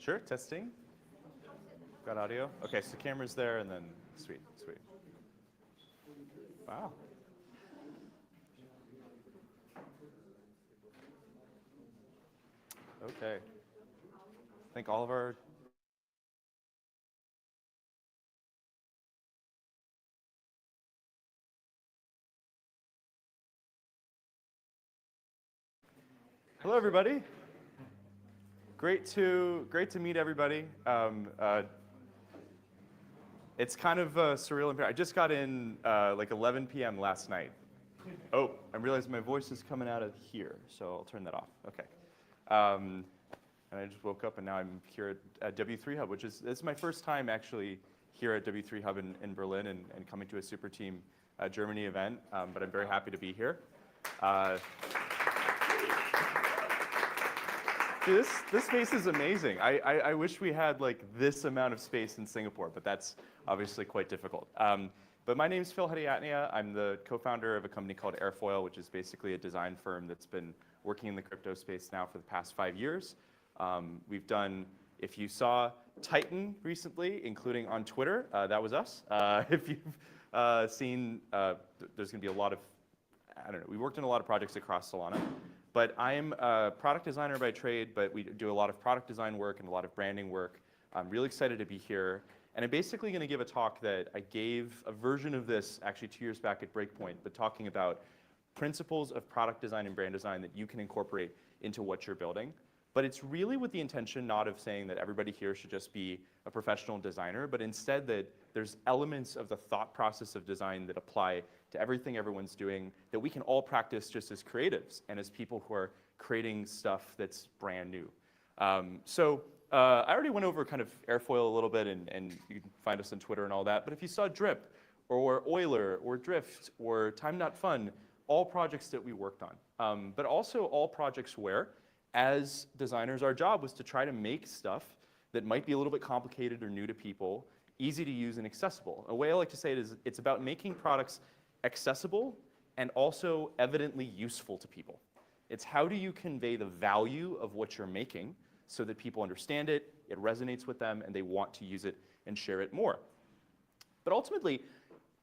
Sure, testing. Got audio? Okay, so camera's there and then, sweet. Wow. Okay. I think all of our Hello, everybody. Great to meet everybody. It's kind of surreal. I just got in like 11 p.m. last night. Oh, I realized my voice is coming out of here, so I'll turn that off. Okay. And I just woke up, and now I'm here at W3 Hub, which is it's my first time actually here at W3 Hub in Berlin and coming to a Super Team Germany event. But I'm very happy to be here. Dude, this space is amazing. I wish we had like this amount of space in Singapore, but that's obviously quite difficult. But my name is Phil Hediatnia. I'm the co-founder of a company called Airfoil, which is basically a design firm that's been working in the crypto space now for the past 5 years. We've done, if you saw Titan recently, including on Twitter, that was us. If you've seen, there's going to be a lot of, I don't know, we worked on a lot of projects across Solana. But I'm a product designer by trade, but we do a lot of product design work and a lot of branding work. I'm really excited to be here. And I'm basically going to give a talk that I gave a version of this actually 2 years back at Breakpoint, but talking about principles of product design and brand design that you can incorporate into what you're building. But it's really with the intention not of saying that everybody here should just be a professional designer, but instead that there's elements of the thought process of design that apply to everything everyone's doing that we can all practice just as creatives and as people who are creating stuff that's brand new. I already went over kind of Airfoil a little bit, and you can find us on Twitter and all that. But if you saw Drip or Euler or Drift or Time Not Fun, all projects that we worked on, but also all projects where, as designers, our job was to try to make stuff that might be a little bit complicated or new to people, easy to use and accessible. A way I like to say it is it's about making products accessible and also evidently useful to people. It's how do you convey the value of what you're making so that people understand it, it resonates with them, and they want to use it and share it more. But ultimately,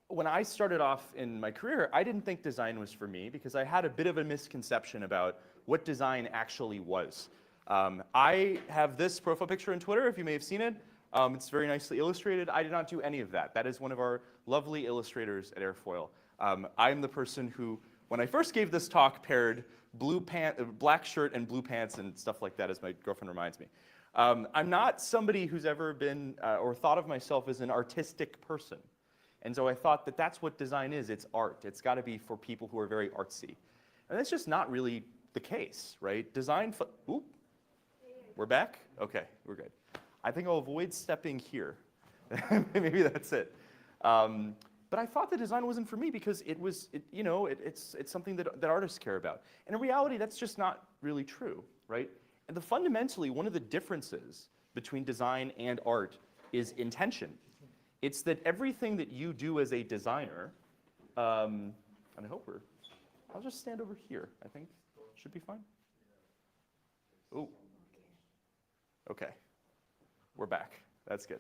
when I started off in my career, I didn't think design was for me because I had a bit of a misconception about what design actually was. I have this profile picture on Twitter, if you may have seen it. It's very nicely illustrated. I did not do any of that. That is one of our lovely illustrators at Airfoil. I'm the person who, when I first gave this talk, paired black shirt and blue pants and stuff like that, as my girlfriend reminds me. I'm not somebody who's ever been or thought of myself as an artistic person. And so I thought that that's what design is. It's art. It's got to be for people who are very artsy. And that's just not really the case, right? Design, oop, we're back? Okay, we're good. I think I'll avoid stepping here. Maybe that's it. But I thought the design wasn't for me because it's something that artists care about. And in reality, that's just not really true, right? And fundamentally, one of the differences between design and art is intention. It's that everything that you do as a designer, and I hope I'll just stand over here, I think. Should be fine. Oh, okay. We're back. That's good.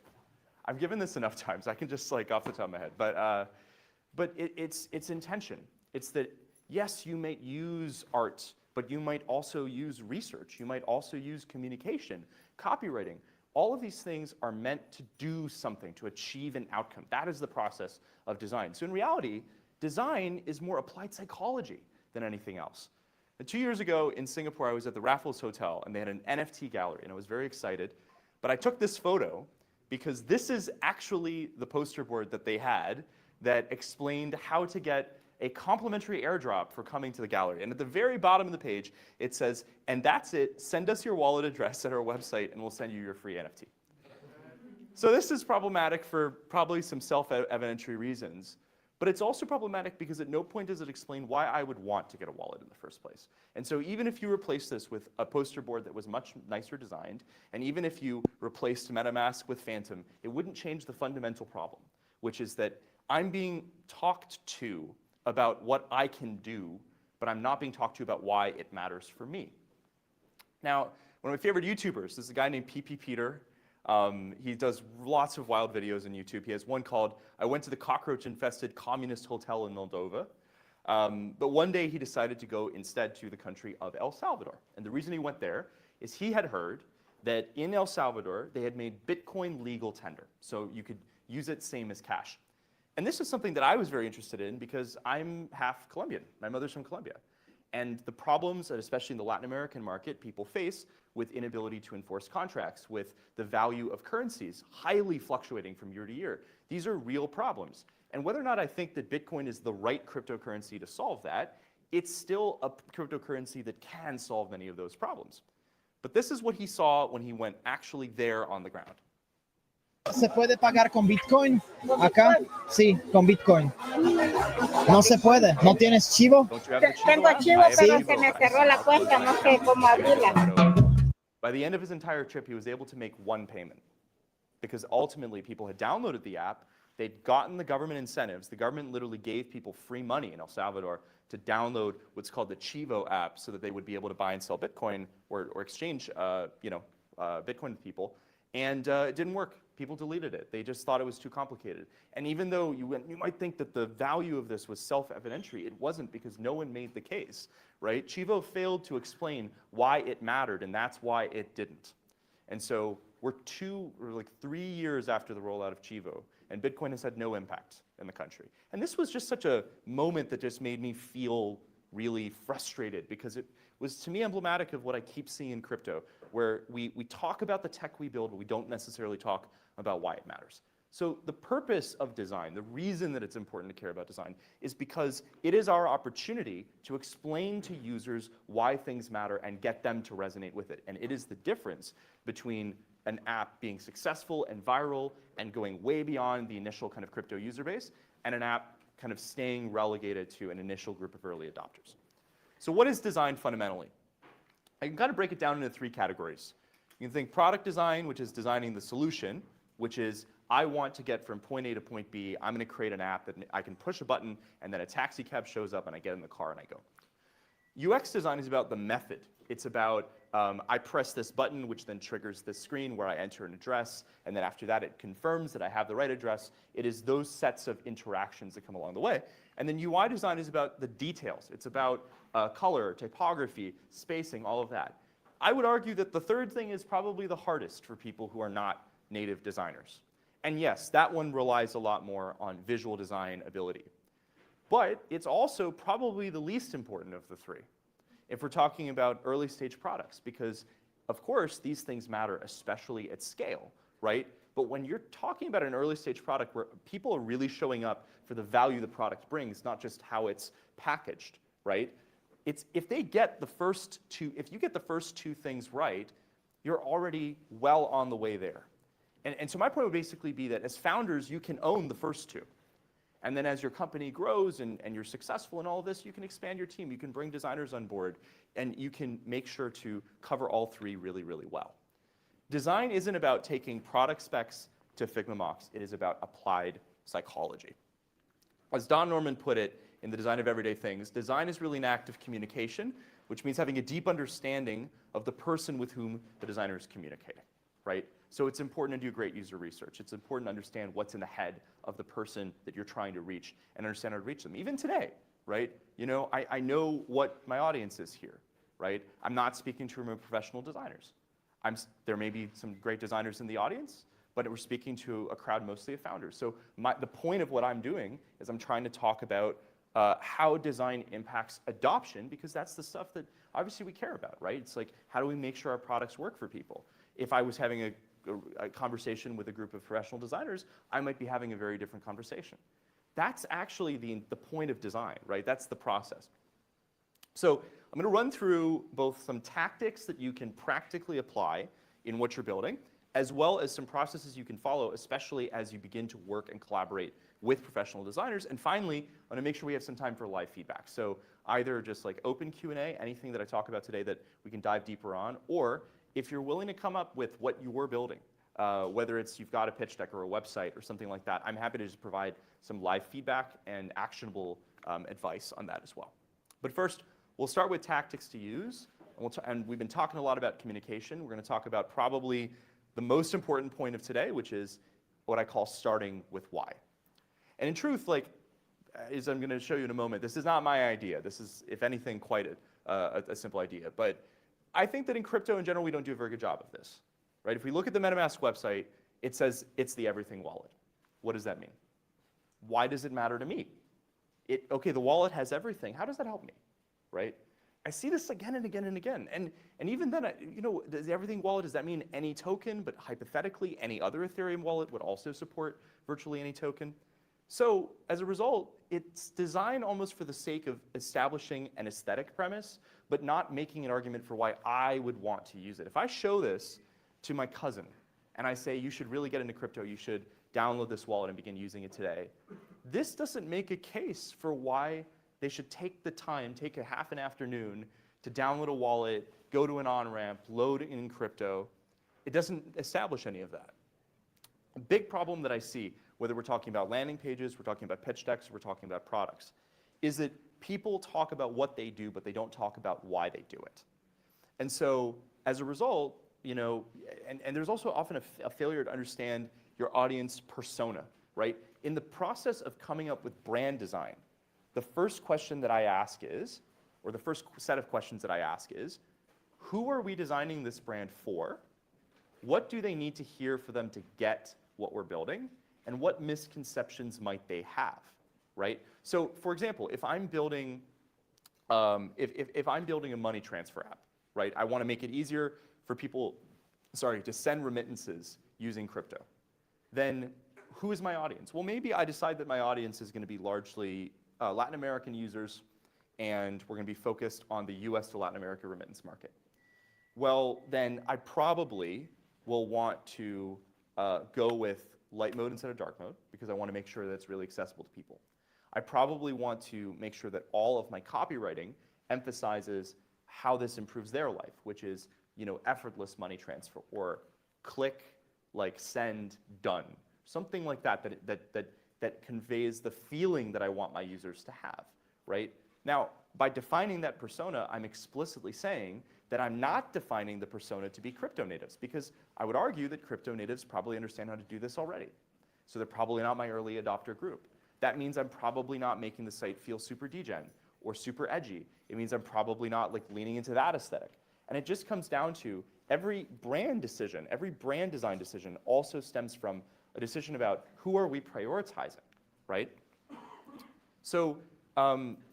I've given this enough times. I can just like off the top of my head. But it's intention. It's that, yes, you might use art, but you might also use research. You might also use communication, copywriting. All of these things are meant to do something, to achieve an outcome. That is the process of design. So in reality, design is more applied psychology than anything else. And 2 years ago in Singapore, I was at the Raffles Hotel, and they had an NFT gallery, and I was very excited. But I took this photo because this is actually the poster board that they had that explained how to get a complimentary airdrop for coming to the gallery. And at the very bottom of the page, it says, and that's it, send us your wallet address at our website, and we'll send you your free NFT. So this is problematic for probably some self-evidentiary reasons. But it's also problematic because at no point does it explain why I would want to get a wallet in the first place. And so even if you replace this with a poster board that was much nicer designed, and even if you replaced MetaMask with Phantom, it wouldn't change the fundamental problem, which is that I'm being talked to about what I can do, but I'm not being talked to about why it matters for me. Now, One of my favorite YouTubers, this is a guy named PP Peter. He does lots of wild videos on YouTube. He has one called, I went to the cockroach-infested communist hotel in Moldova. But one day he decided to go instead to the country of El Salvador. And the reason he went there is he had heard that in El Salvador, they had made Bitcoin legal tender. So you could use it same as cash. And this is something that I was very interested in because I'm half Colombian. My mother's from Colombia. And the problems that, especially in the Latin American market, people face with inability to enforce contracts, with the value of currencies highly fluctuating from year to year. These are real problems. And whether or not I think that Bitcoin is the right cryptocurrency to solve that, it's still a cryptocurrency that can solve many of those problems. But this is what he saw when he went actually there on the ground. ¿Se puede pagar con Bitcoin acá? Sí, con Bitcoin. No se puede. ¿No tienes chivo? Tengo chivo, pero se me cerró la cuenta, no sé cómo abrirla. By the end of his entire trip, he was able to make one payment because ultimately people had downloaded the app, they'd gotten the government incentives. The government literally gave people free money in El Salvador to download what's called the Chivo app so that they would be able to buy and sell Bitcoin or exchange Bitcoin with people. And it didn't work. People deleted it. They just thought it was too complicated. And even though you might think that the value of this was self-evidentiary, it wasn't because no one made the case, right? Chivo failed to explain why it mattered, and that's why it didn't. And so we're 3 years after the rollout of Chivo, and Bitcoin has had no impact in the country. And this was just such a moment that just made me feel really frustrated because it was, to me, emblematic of what I keep seeing in crypto, where we talk about the tech we build, but we don't necessarily talk about why it matters. So the purpose of design, the reason that it's important to care about design, is because it is our opportunity to explain to users why things matter and get them to resonate with it. And it is the difference between an app being successful and viral and going way beyond the initial kind of crypto user base, and an app kind of staying relegated to an initial group of early adopters. So what is design fundamentally? I can kind of break it down into 3 categories. You can think product design, which is designing the solution, which is I want to get from point A to point B. I'm going to create an app that I can push a button, and then a taxi cab shows up, and I get in the car, and I go. UX design is about the method. It's about I press this button, which then triggers this screen where I enter an address, and then after that, it confirms that I have the right address. It is those sets of interactions that come along the way. And then UI design is about the details. It's about color, typography, spacing, all of that. I would argue that the third thing is probably the hardest for people who are not native designers. And yes, that one relies a lot more on visual design ability. But it's also probably the least important of the 3 if we're talking about early stage products, because of course these things matter, especially at scale, right? But when you're talking about an early stage product where people are really showing up for the value the product brings, not just how it's packaged, right? If you get the first 2 things right, you're already well on the way there. And so my point would basically be that as founders, you can own the first 2. And then as your company grows and you're successful in all of this, you can expand your team. You can bring designers on board. And you can make sure to cover all 3 really, really well. Design isn't about taking product specs to Figma mocks. It is about applied psychology. As Don Norman put it in The Design of Everyday Things, design is really an act of communication, which means having a deep understanding of the person with whom the designer is communicating, right? So it's important to do great user research. It's important to understand what's in the head of the person that you're trying to reach and understand how to reach them. Even today, right? You know, I know what my audience is here, right? I'm not speaking to professional designers. There may be some great designers in the audience, but we're speaking to a crowd mostly of founders. So the point of what I'm doing is I'm trying to talk about how design impacts adoption, because that's the stuff that obviously we care about, right? It's like, how do we make sure our products work for people? If I was having a conversation with a group of professional designers, I might be having a very different conversation. That's actually the point of design, right? That's the process. So I'm going to run through both some tactics that you can practically apply in what you're building, as well as some processes you can follow, especially as you begin to work and collaborate with professional designers. And finally, I want to make sure we have some time for live feedback. So either just like open Q&A, anything that I talk about today that we can dive deeper on, or if you're willing to come up with what you're building, whether it's you've got a pitch deck or a website or something like that, I'm happy to just provide some live feedback and actionable advice on that as well. But first, we'll start with tactics to use and we've been talking a lot about communication. We're going to talk about probably the most important point of today, which is what I call starting with why. And in truth, like, as I'm going to show you in a moment, this is not my idea. This is, if anything, quite a simple idea. But I think that in crypto in general, we don't do a very good job of this, right? If we look at the MetaMask website, it says it's the everything wallet. What does that mean? Why does it matter to me? Okay, the wallet has everything. How does that help me, right? I see this again and again and again. And even then, does the everything wallet, does that mean any token? But hypothetically, any other Ethereum wallet would also support virtually any token. So as a result, it's designed almost for the sake of establishing an aesthetic premise, but not making an argument for why I would want to use it. If I show this to my cousin and I say, you should really get into crypto, you should download this wallet and begin using it today, this doesn't make a case for why they should take the time, take a half an afternoon to download a wallet, go to an on-ramp, load in crypto. It doesn't establish any of that. A big problem that I see, whether we're talking about landing pages, we're talking about pitch decks, we're talking about products, is that people talk about what they do, but they don't talk about why they do it. And so as a result, and there's also often a failure to understand your audience persona, right? In the process of coming up with brand design, the first question that I ask is, or the first set of questions that I ask is, who are we designing this brand for? What do they need to hear for them to get what we're building? And what misconceptions might they have, right? So for example, if I'm building, if I'm building a money transfer app, right? I want to make it easier for people, to send remittances using crypto. Then who is my audience? Well, maybe I decide that my audience is going to be largely Latin American users, and we're going to be focused on the US to Latin America remittance market. Well, then I probably will want to go with light mode instead of dark mode, because I want to make sure that it's really accessible to people. I probably want to make sure that all of my copywriting emphasizes how this improves their life, which is, effortless money transfer, or click, like send, done. Something like that conveys the feeling that I want my users to have, right? Now, by defining that persona, I'm explicitly saying that I'm not defining the persona to be crypto natives, because I would argue that crypto natives probably understand how to do this already. So they're probably not my early adopter group. That means I'm probably not making the site feel super degen or super edgy. It means I'm probably not leaning into that aesthetic. And it just comes down to every brand decision, every brand design decision also stems from a decision about who are we prioritizing, right? So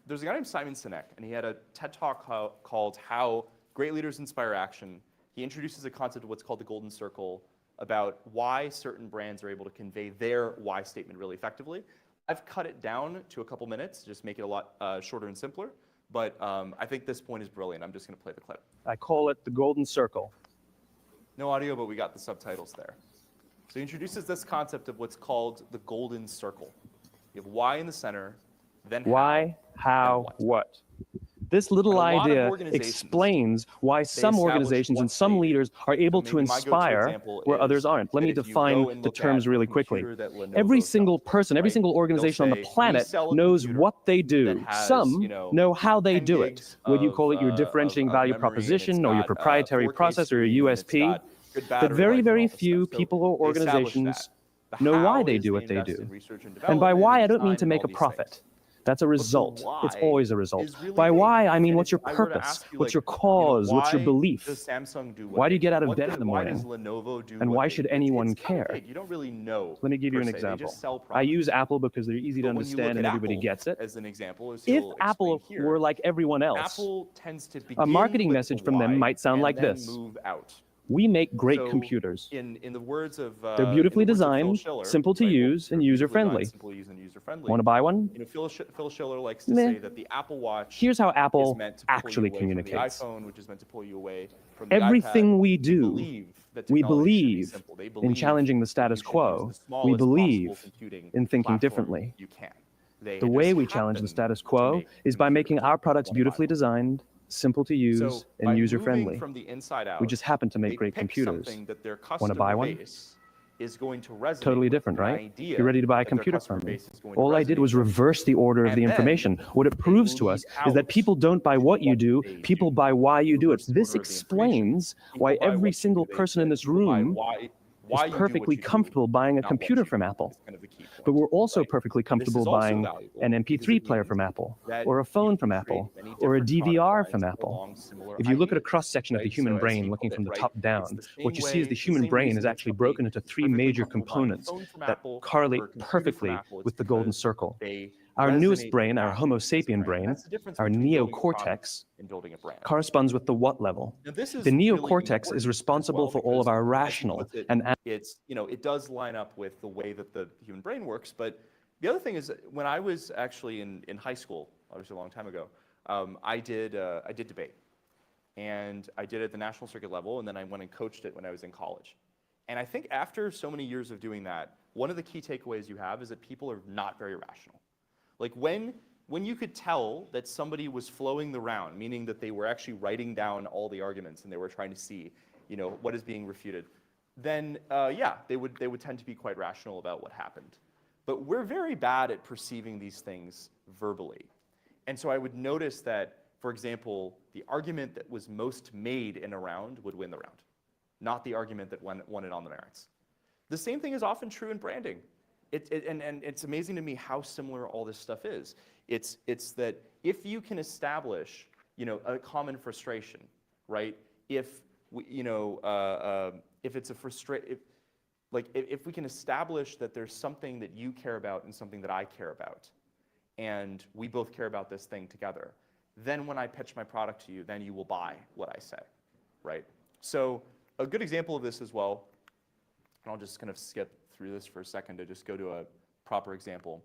there's a guy named Simon Sinek, and he had a TED Talk called How Great Leaders Inspire Action. He introduces a concept of what's called the golden circle, about why certain brands are able to convey their why statement really effectively. I've cut it down to a couple minutes, just make it a lot shorter and simpler. But I think this point is brilliant. I'm just going to play the clip. I call it the golden circle. No audio, but we got the subtitles there. So he introduces this concept of what's called the golden circle. You have why in the center, then why, how, what. This little idea explains why some organizations and some leaders are able to inspire where others aren't. Let me define the terms really quickly. Every single person, every single organization on the planet knows what they do. Some know how they do it. Whether you call it your differentiating value proposition or your proprietary process or your USP. But very, very few people or organizations know why they do what they do. And by why, I don't mean to make a profit. That's a result. It's always a result. By why, I mean, what's your purpose? What's your cause? What's your belief? Why do you get out of bed in the morning? And why should anyone care? You don't really know. Let me give you an example. I use Apple because they're easy to understand and everybody gets it. As an example, if Apple were like everyone else, a marketing message from them might sound like this. We make great computers. In the words of they're beautifully designed, simple to use, and user-friendly. Want to buy one? Phil Schiller likes to say that the Apple Watch. Here's how Apple actually communicates. The iPhone, which is meant to pull you away from the Everything iPad, we do, we believe in challenging the status quo. We believe in thinking differently. The way we challenge the status quo is by making our products beautifully designed, simple to use, and user-friendly. We just happen to make great computers. Want to buy one? is going to resonate Totally with different, an right? idea You're ready to buy a that their computer customer from me. base is going to All I did resonate was with. reverse the order of And the then information. What it proves to us is that people don't buy what you do, people buy why you do it. Reverse the This order of the information. explains People why buy every what you single do, person in this people buy room why is you do what perfectly you do, comfortable buying a not what computer you from do, Apple. is kind of the key point, But we're also right? perfectly And this is comfortable also buying valuable an because MP3 it player means from Apple, that or a you phone can from create Apple, many or a different product DVR lines from Apple. along similar If you look at a ideas, cross-section of the right? human So as brain, he looking called from it, the right? top It's down, the what same you see is way, the the human same brain reason is that actually somebody broken into is three perfectly major comfortable buying a components phone from that Apple correlate or a computer from perfectly Apple. It's with the golden because circle. they Our newest resonate brain, with our Apple Homo as a sapien brand. brain, That's the difference our between building a product neocortex, and building a brand. corresponds with the what level. Now, this The is really neocortex is important responsible as for well all of our because, as he rational puts it, and it's, it does line up with the way that the human brain works. But the other thing is that when I was actually in high school, obviously a long time ago, I did debate. And I did it at the national circuit level, and then I went and coached it when I was in college. And I think after so many years of doing that, one of the key takeaways you have is that people are not very rational. Like when you could tell that somebody was flowing the round, meaning that they were actually writing down all the arguments and they were trying to see, what is being refuted, then yeah, they would tend to be quite rational about what happened. But we're very bad at perceiving these things verbally. And so I would notice that, for example, the argument that was most made in a round would win the round, not the argument that won it on the merits. The same thing is often true in branding. And it's amazing to me how similar all this stuff is. It's that if you can establish, a common frustration, right? If it's a if we can establish that there's something that you care about and something that I care about, and we both care about this thing together, then when I pitch my product to you, then you will buy what I say, right? So a good example of this as well, and I'll just kind of skip through this for a second to just go to a proper example.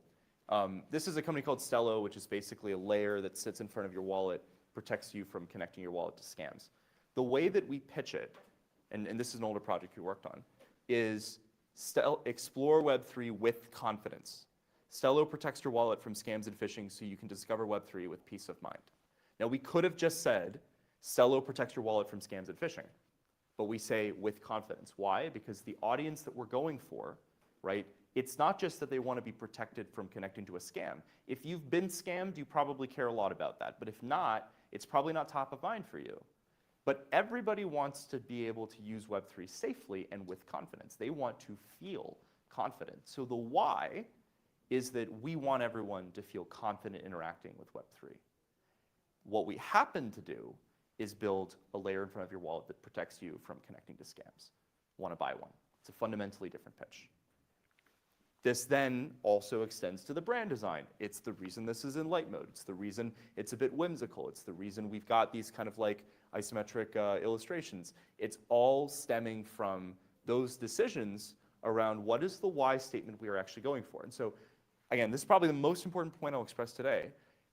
This is a company called Stello, which is basically a layer that sits in front of your wallet, protects you from connecting your wallet to scams. The way that we pitch it, and this is an older project we worked on, is explore Web3 with confidence. Stello protects your wallet from scams and phishing so you can discover Web3 with peace of mind. Now, we could have just said, Stello protects your wallet from scams and phishing, but we say with confidence. Why? Because the audience that we're going for, right, it's not just that they want to be protected from connecting to a scam. If you've been scammed, you probably care a lot about that. But if not, it's probably not top of mind for you. But everybody wants to be able to use Web3 safely and with confidence. They want to feel confident. So the why is that we want everyone to feel confident interacting with Web3. What we happen to do is build a layer in front of your wallet that protects you from connecting to scams. Want to buy one. It's a fundamentally different pitch. This then also extends to the brand design. It's the reason this is in light mode. It's the reason it's a bit whimsical. It's the reason we've got these kind of like isometric illustrations. It's all stemming from those decisions around what is the why statement we are actually going for. And so, again, this is probably the most important point I'll express today.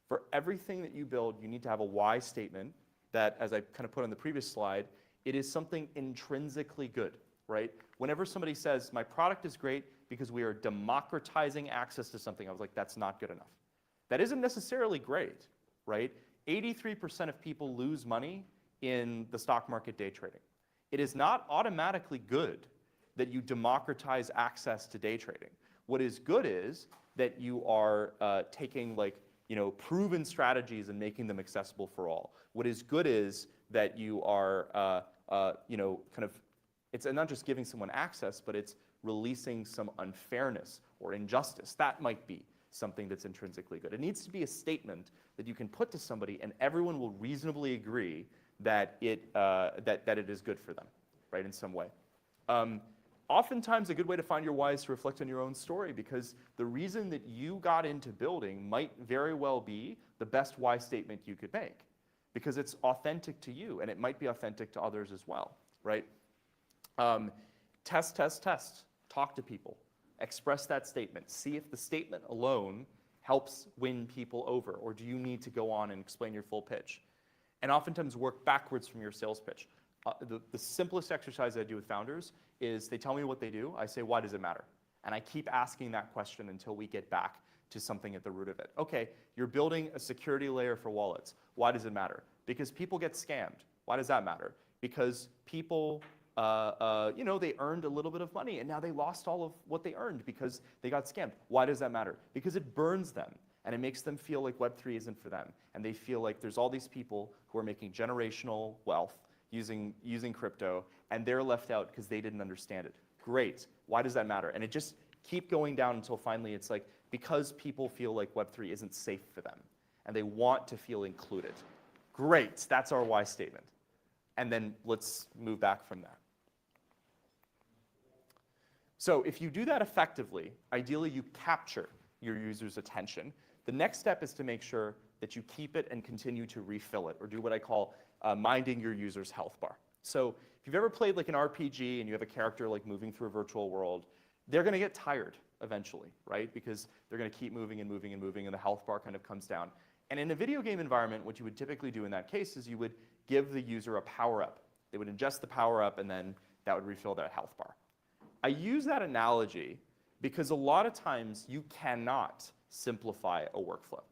For everything that you build, you need to have a why statement that, as I kind of put on the previous slide, it is something intrinsically good, right? Whenever somebody says, my product is great because we are democratizing access to something, I was like, that's not good enough. That isn't necessarily great, right? 83% of people lose money in the stock market day trading. It is not automatically good that you democratize access to day trading. What is good is that you are taking proven strategies and making them accessible for all. What is good is that you are, it's not just giving someone access, but it's releasing some unfairness or injustice. That might be something that's intrinsically good. It needs to be a statement that you can put to somebody and everyone will reasonably agree that it is good for them, right, in some way. Oftentimes, a good way to find your why is to reflect on your own story, because the reason that you got into building might very well be the best why statement you could make, because it's authentic to you, and it might be authentic to others as well, right? Test. Talk to people. Express that statement. See if the statement alone helps win people over, or do you need to go on and explain your full pitch? And oftentimes work backwards from your sales pitch. The simplest exercise I do with founders is they tell me what they do. I say, why does it matter? And I keep asking that question until we get back to something at the root of it. Okay, you're building a security layer for wallets. Why does it matter? Because people get scammed. Why does that matter? Because people they earned a little bit of money and now they lost all of what they earned because they got scammed. Why does that matter? Because it burns them and it makes them feel like Web3 isn't for them. And they feel like there's all these people who are making generational wealth using crypto and they're left out because they didn't understand it. Great. Why does that matter? And it just keep going down until finally it's like, because people feel like Web3 isn't safe for them and they want to feel included. Great, that's our why statement. And then let's move back from that. So if you do that effectively, ideally you capture your user's attention. The next step is to make sure that you keep it and continue to refill it, or do what I call minding your user's health bar. So if you've ever played like an RPG and you have a character like moving through a virtual world, they're gonna get tired eventually, right? Because they're gonna keep moving and moving and moving and the health bar kind of comes down. And in a video game environment, what you would typically do in that case is you would give the user a power-up. They would ingest the power-up and then that would refill their health bar. I use that analogy because a lot of times you cannot simplify a workflow.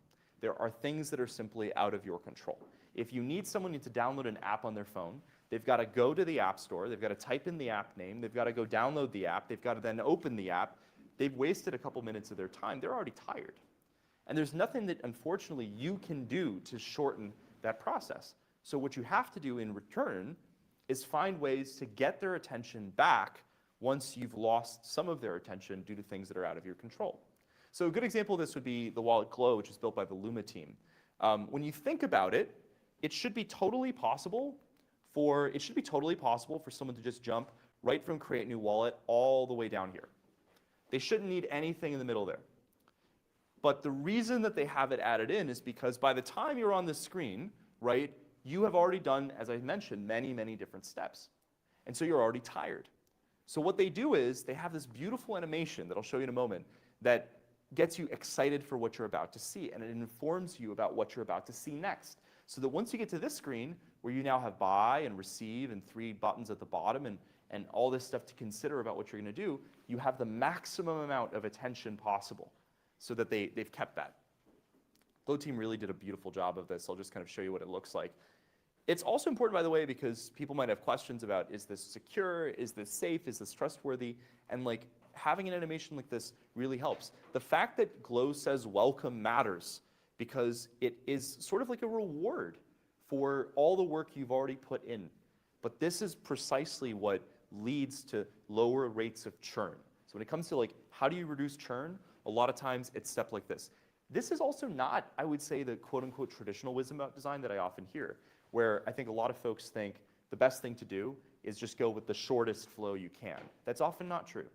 There are things that are simply out of your control. If you need someone to download an app on their phone, they've got to go to the App Store, they've got to type in the app name, they've got to go download the app, they've got to then open the app. They've wasted a couple minutes of their time. They're already tired. And there's nothing that, unfortunately, you can do to shorten that process. So what you have to do in return is find ways to get their attention back once you've lost some of their attention due to things that are out of your control. So a good example of this would be the wallet Glow, which is built by the Luma team. When you think about it, it should be totally possible for someone to just jump right from create new wallet all the way down here. They shouldn't need anything in the middle there. But the reason that they have it added in is because by the time you're on the screen, right, you have already done, as I mentioned, many, many different steps. And so you're already tired. So what they do is they have this beautiful animation that I'll show you in a moment that gets you excited for what you're about to see, and it informs you about what you're about to see next. So that once you get to this screen, where you now have buy and receive and 3 buttons at the bottom and all this stuff to consider about what you're gonna do, you have the maximum amount of attention possible so that they've kept that. Glow team really did a beautiful job of this. I'll just kind of show you what it looks like. It's also important, by the way, because people might have questions about, is this secure, is this safe, is this trustworthy? And like having an animation like this really helps. The fact that Glow says welcome matters because it is sort of like a reward for all the work you've already put in. But this is precisely what leads to lower rates of churn. So when it comes to like, how do you reduce churn? A lot of times it's stuff like this. This is also not, I would say, the quote unquote traditional wisdom about design that I often hear, where I think a lot of folks think the best thing to do is just go with the shortest flow you can. That's often not true,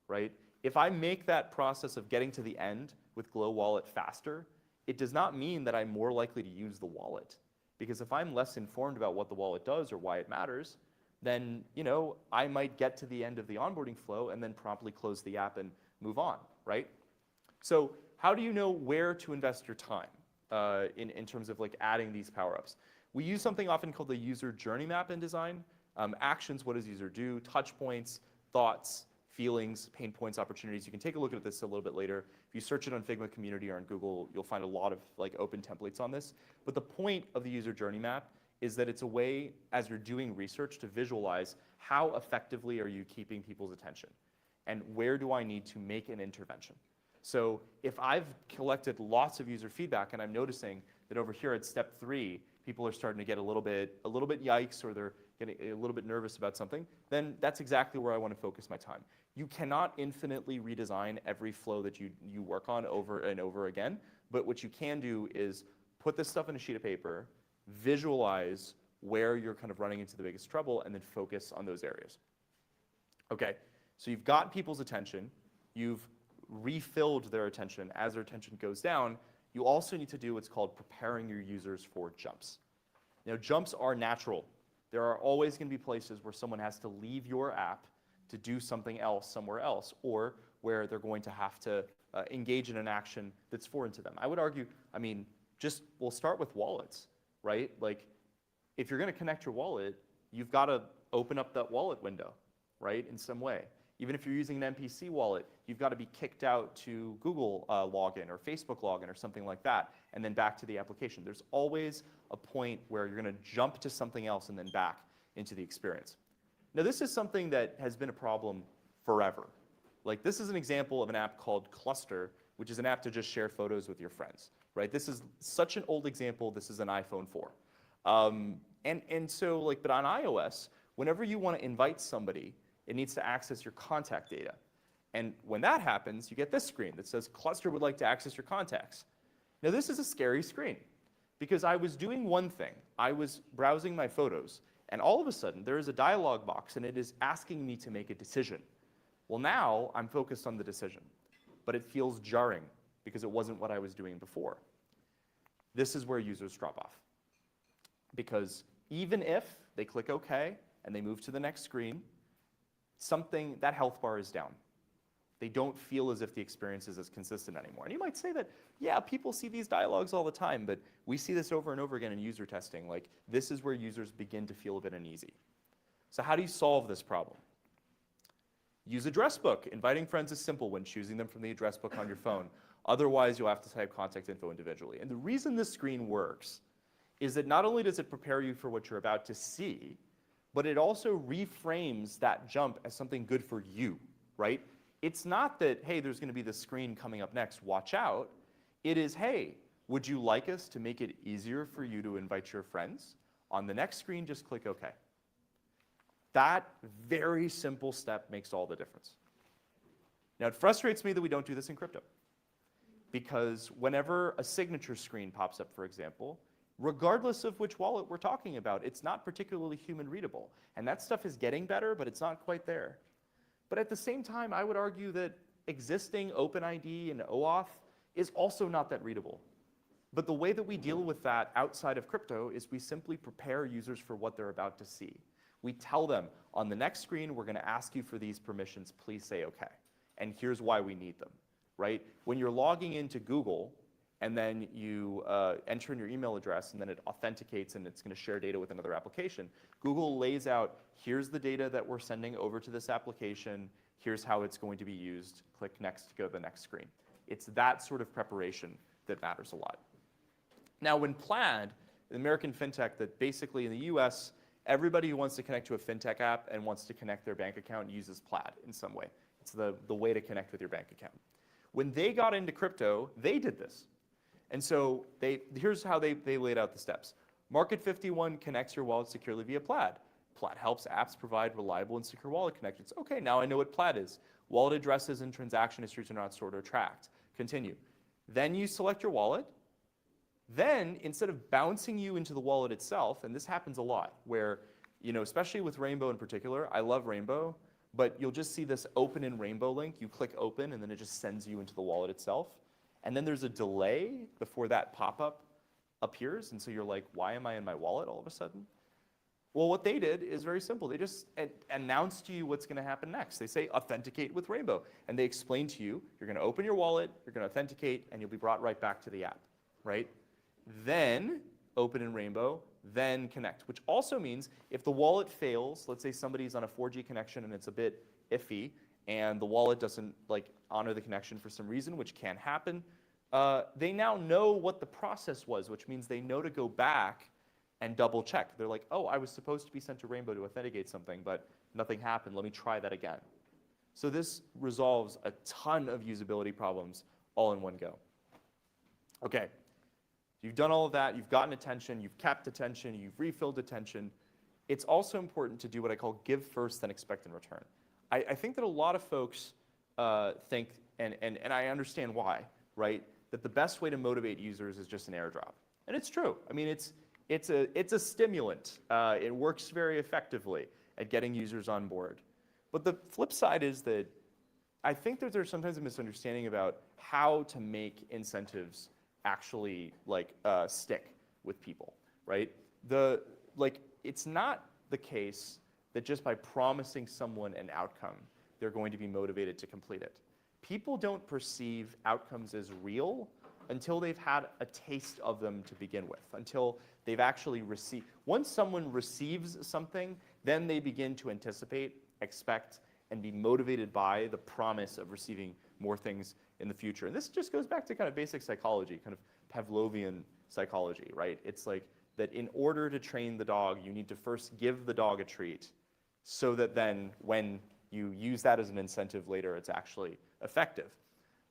right? If I make that process of getting to the end with Glow Wallet faster, it does not mean that I'm more likely to use the wallet. Because if I'm less informed about what the wallet does or why it matters, then I might get to the end of the onboarding flow and then promptly close the app and move on, right? So how do you know where to invest your time in terms of like adding these power-ups? We use something often called the user journey map in design. Actions, what does user do? Touch points, thoughts, feelings, pain points, opportunities. You can take a look at this a little bit later. If you search it on Figma community or on Google, you'll find a lot of like open templates on this. But the point of the user journey map is that it's a way, as you're doing research, to visualize how effectively are you keeping people's attention and where do I need to make an intervention. So if I've collected lots of user feedback and I'm noticing that over here at step 3, people are starting to get a little bit yikes, or they're getting a little bit nervous about something, then that's exactly where I want to focus my time. You cannot infinitely redesign every flow that you work on over and over again, but what you can do is put this stuff in a sheet of paper, visualize where you're kind of running into the biggest trouble, and then focus on those areas. Okay, so you've got people's attention, you've refilled their attention. As their attention goes down, you also need to do what's called preparing your users for jumps. Now, jumps are natural. There are always going to be places where someone has to leave your app to do something else somewhere else, or where they're going to have to engage in an action that's foreign to them. I would argue, we'll start with wallets, right? Like, if you're going to connect your wallet, you've got to open up that wallet window, right, in some way. Even if you're using an MPC wallet, you've got to be kicked out to Google login or Facebook login or something like that, and then back to the application. There's always a point where you're going to jump to something else and then back into the experience. Now, this is something that has been a problem forever. Like, this is an example of an app called Cluster, which is an app to just share photos with your friends, right? This is such an old example. This is an iPhone 4. And so, like, but on iOS, whenever you want to invite somebody, it needs to access your contact data. And when that happens, you get this screen that says, Cluster would like to access your contacts. Now, this is a scary screen, because I was doing one thing. I was browsing my photos, and all of a sudden, there is a dialog box, and it is asking me to make a decision. Well, now I'm focused on the decision, but it feels jarring because it wasn't what I was doing before. This is where users drop off, because even if they click OK and they move to the next screen, that health bar is down. They don't feel as if the experience is as consistent anymore. And you might say that, yeah, people see these dialogues all the time, but we see this over and over again in user testing. Like, this is where users begin to feel a bit uneasy. So how do you solve this problem? Use address book. Inviting friends is simple when choosing them from the address book on your phone. Otherwise, you'll have to type contact info individually. And the reason this screen works is that not only does it prepare you for what you're about to see, but it also reframes that jump as something good for you, right? It's not that, hey, there's going to be this screen coming up next, watch out. It is, hey, would you like us to make it easier for you to invite your friends? On the next screen, just click OK. That very simple step makes all the difference. Now, it frustrates me that we don't do this in crypto, because whenever a signature screen pops up, for example, regardless of which wallet we're talking about, it's not particularly human readable. And that stuff is getting better, but it's not quite there. But at the same time, I would argue that existing OpenID and OAuth is also not that readable. But the way that we deal with that outside of crypto is we simply prepare users for what they're about to see. We tell them, on the next screen, we're going to ask you for these permissions. Please say OK. And here's why we need them, right? When you're logging into Google, and then you enter in your email address, and then it authenticates, and it's going to share data with another application, Google lays out, here's the data that we're sending over to this application. Here's how it's going to be used. Click next to go to the next screen. It's that sort of preparation that matters a lot. Now, when Plaid, the American fintech that basically in the US, everybody who wants to connect to a fintech app and wants to connect their bank account uses Plaid in some way. It's the way to connect with your bank account. When they got into crypto, they did this. And so here's how they laid out the steps. Market 51 connects your wallet securely via Plaid. Plaid helps apps provide reliable and secure wallet connections. OK, now I know what Plaid is. Wallet addresses and transaction histories are not stored or tracked. Continue. Then you select your wallet. Then, instead of bouncing you into the wallet itself, and this happens a lot, where, especially with Rainbow in particular, I love Rainbow, but you'll just see this open in Rainbow link. You click open, and then it just sends you into the wallet itself. And then there's a delay before that pop-up appears, and so you're like, why am I in my wallet all of a sudden? Well, what they did is very simple. They just announced to you what's going to happen next. They say, authenticate with Rainbow. And they explain to you, you're going to open your wallet, you're going to authenticate, and you'll be brought right back to the app, right? Then open in Rainbow, then connect, which also means if the wallet fails, let's say somebody's on a 4G connection and it's a bit iffy, and the wallet doesn't honor the connection for some reason, which can happen, they now know what the process was, which means they know to go back and double check. They're like, oh, I was supposed to be sent to Rainbow to authenticate something, but nothing happened. Let me try that again. So this resolves a ton of usability problems all in one go. OK, you've done all of that. You've gotten attention. You've kept attention. You've refilled attention. It's also important to do what I call give first, then expect in return. I think that a lot of folks think, and I understand why, right, that the best way to motivate users is just an airdrop. And it's true. I mean, it's a stimulant. It works very effectively at getting users on board. But the flip side is that I think that there's sometimes a misunderstanding about how to make incentives actually stick with people, right? It's not the case that just by promising someone an outcome, they're going to be motivated to complete it. People don't perceive outcomes as real until they've had a taste of them to begin with, until they've actually received. Once someone receives something, then they begin to anticipate, expect, and be motivated by the promise of receiving more things in the future. And this just goes back to kind of basic psychology, kind of Pavlovian psychology, right? It's like that in order to train the dog, you need to first give the dog a treat, so that then when you use that as an incentive later, it's actually effective.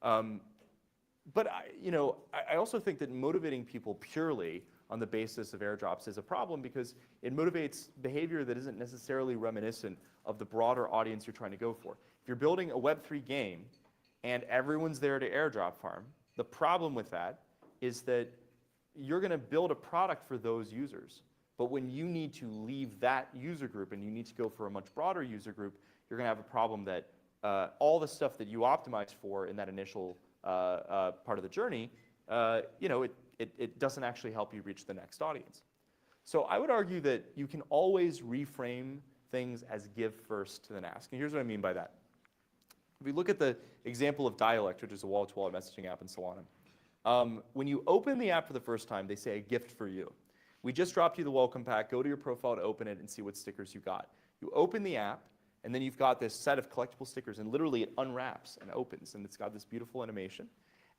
But I also think that motivating people purely on the basis of airdrops is a problem because it motivates behavior that isn't necessarily reminiscent of the broader audience you're trying to go for. If you're building a Web3 game and everyone's there to airdrop farm, the problem with that is that you're going to build a product for those users. But when you need to leave that user group and you need to go for a much broader user group, you're going to have a problem that all the stuff that you optimized for in that initial part of the journey, it doesn't actually help you reach the next audience. So I would argue that you can always reframe things as give first to then ask. And here's what I mean by that. If we look at the example of Dialect, which is a wall-to-wall messaging app in Solana, when you open the app for the first time, they say a gift for you. We just dropped you the welcome pack. Go to your profile to open it and see what stickers you got. You open the app, and then you've got this set of collectible stickers, and literally it unwraps and opens, and it's got this beautiful animation.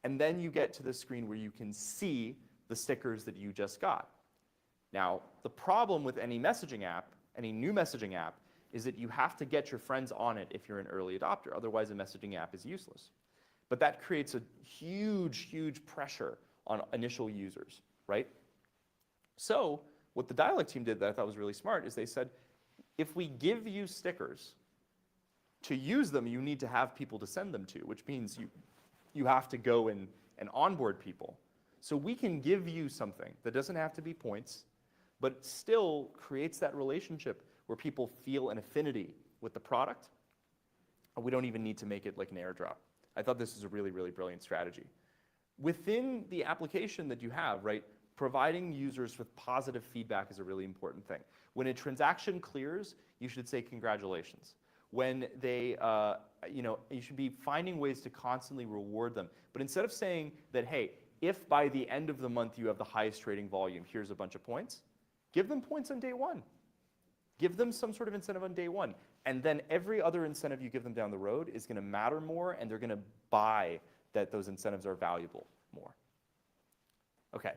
And then you get to the screen where you can see the stickers that you just got. Now, the problem with any messaging app, any new messaging app, is that you have to get your friends on it if you're an early adopter. Otherwise, a messaging app is useless. But that creates a huge, huge pressure on initial users, right? So what the Dialect team did that I thought was really smart is they said, if we give you stickers, to use them, you need to have people to send them to, which means you have to go and onboard people. So we can give you something that doesn't have to be points, but still creates that relationship where people feel an affinity with the product. And we don't even need to make it like an airdrop. I thought this was a really, really brilliant strategy. Within the application that you have, right, providing users with positive feedback is a really important thing. When a transaction clears, you should say congratulations. When they, you should be finding ways to constantly reward them. But instead of saying that, hey, if by the end of the month you have the highest trading volume, here's a bunch of points, give them points on day one. Give them some sort of incentive on day one. And then every other incentive you give them down the road is going to matter more, and they're going to buy that those incentives are valuable more. Okay.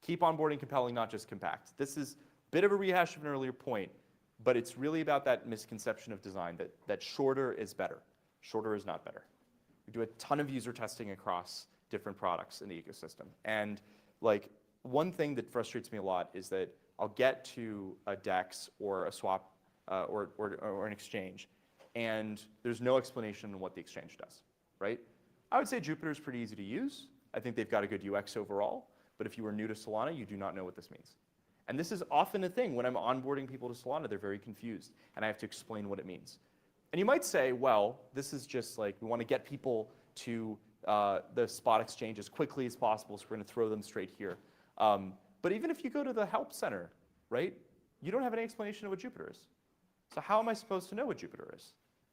Keep onboarding compelling, not just compact. This is a bit of a rehash of an earlier point, but it's really about that misconception of design that shorter is better. Shorter is not better. We do a ton of user testing across different products in the ecosystem. And like one thing that frustrates me a lot is that I'll get to a DEX or a swap or an exchange, and there's no explanation on what the exchange does, right? I would say Jupyter is pretty easy to use. I think they've got a good UX overall. But if you are new to Solana, you do not know what this means. And this is often a thing. When I'm onboarding people to Solana, they're very confused, and I have to explain what it means. And you might say, well, this is just like, we want to get people to the spot exchange as quickly as possible, so we're going to throw them straight here. But even if you go to the help center, right, you don't have any explanation of what Jupyter is. So how am I supposed to know what Jupyter is?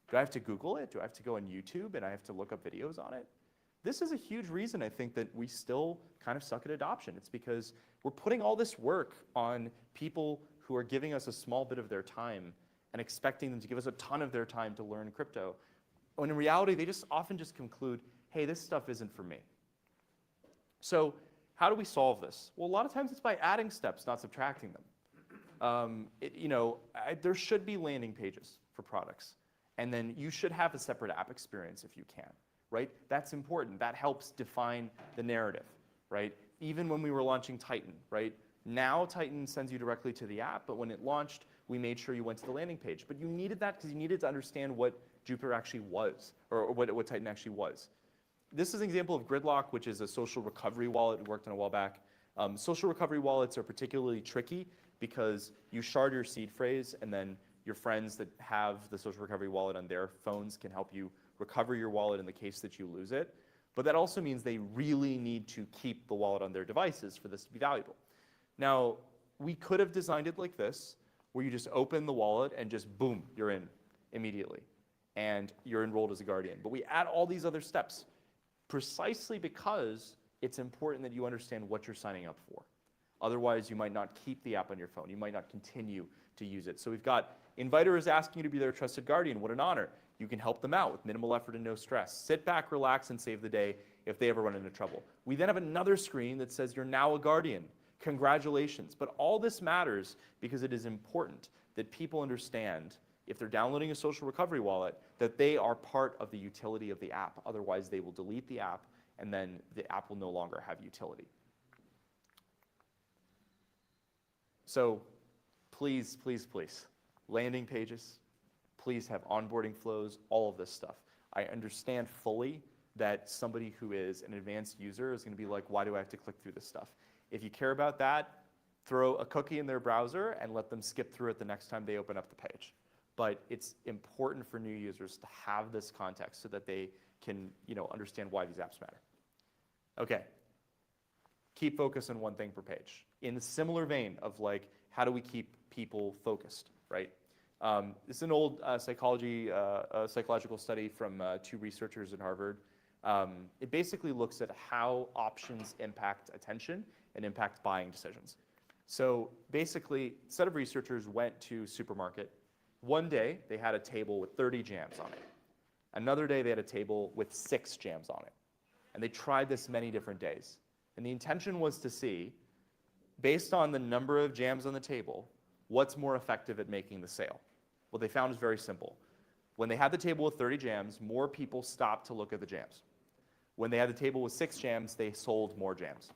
Do I have to Google it? Do I have to go on YouTube and I have to look up videos on it? This is a huge reason I think that we still kind of suck at adoption. It's because we're putting all this work on people who are giving us a small bit of their time and expecting them to give us a ton of their time to learn crypto. When in reality, they just often just conclude, hey, this stuff isn't for me. So how do we solve this? Well, a lot of times it's by adding steps, not subtracting them. There should be landing pages for products. And then you should have a separate app experience if you can. Right? That's important. That helps define the narrative, right? Even when we were launching Titan, right? Now Titan sends you directly to the app, but when it launched, we made sure you went to the landing page. But you needed that because you needed to understand what Jupyter actually was, or what Titan actually was. This is an example of Gridlock, which is a social recovery wallet we worked on a while back. Social recovery wallets are particularly tricky because you shard your seed phrase, and then your friends that have the social recovery wallet on their phones can help you recover your wallet in the case that you lose it. But that also means they really need to keep the wallet on their devices for this to be valuable. Now, we could have designed it like this, where you just open the wallet and just boom, you're in immediately. And you're enrolled as a guardian. But we add all these other steps precisely because it's important that you understand what you're signing up for. Otherwise, you might not keep the app on your phone. You might not continue to use it. So we've got inviters asking you to be their trusted guardian. What an honor. You can help them out with minimal effort and no stress. Sit back, relax, and save the day if they ever run into trouble. We then have another screen that says you're now a guardian. Congratulations. But all this matters because it is important that people understand if they're downloading a social recovery wallet, that they are part of the utility of the app. Otherwise, they will delete the app, and then the app will no longer have utility. So please, please, please, landing pages, please have onboarding flows, all of this stuff. I understand fully that somebody who is an advanced user is going to be like, why do I have to click through this stuff? If you care about that, throw a cookie in their browser and let them skip through it the next time they open up the page. But it's important for new users to have this context so that they can, understand why these apps matter. Okay. Keep focus on one thing per page. In the similar vein of like, how do we keep people focused, right? This is an old psychological study from 2 researchers at Harvard. It basically looks at how options impact attention and impact buying decisions. So basically, a set of researchers went to a supermarket. One day, they had a table with 30 jams on it. Another day, they had a table with 6 jams on it. And they tried this many different days. And the intention was to see, based on the number of jams on the table, what's more effective at making the sale. What they found was very simple. When they had the table with 30 jams, more people stopped to look at the jams. When they had the table with 6 jams, they sold more jams.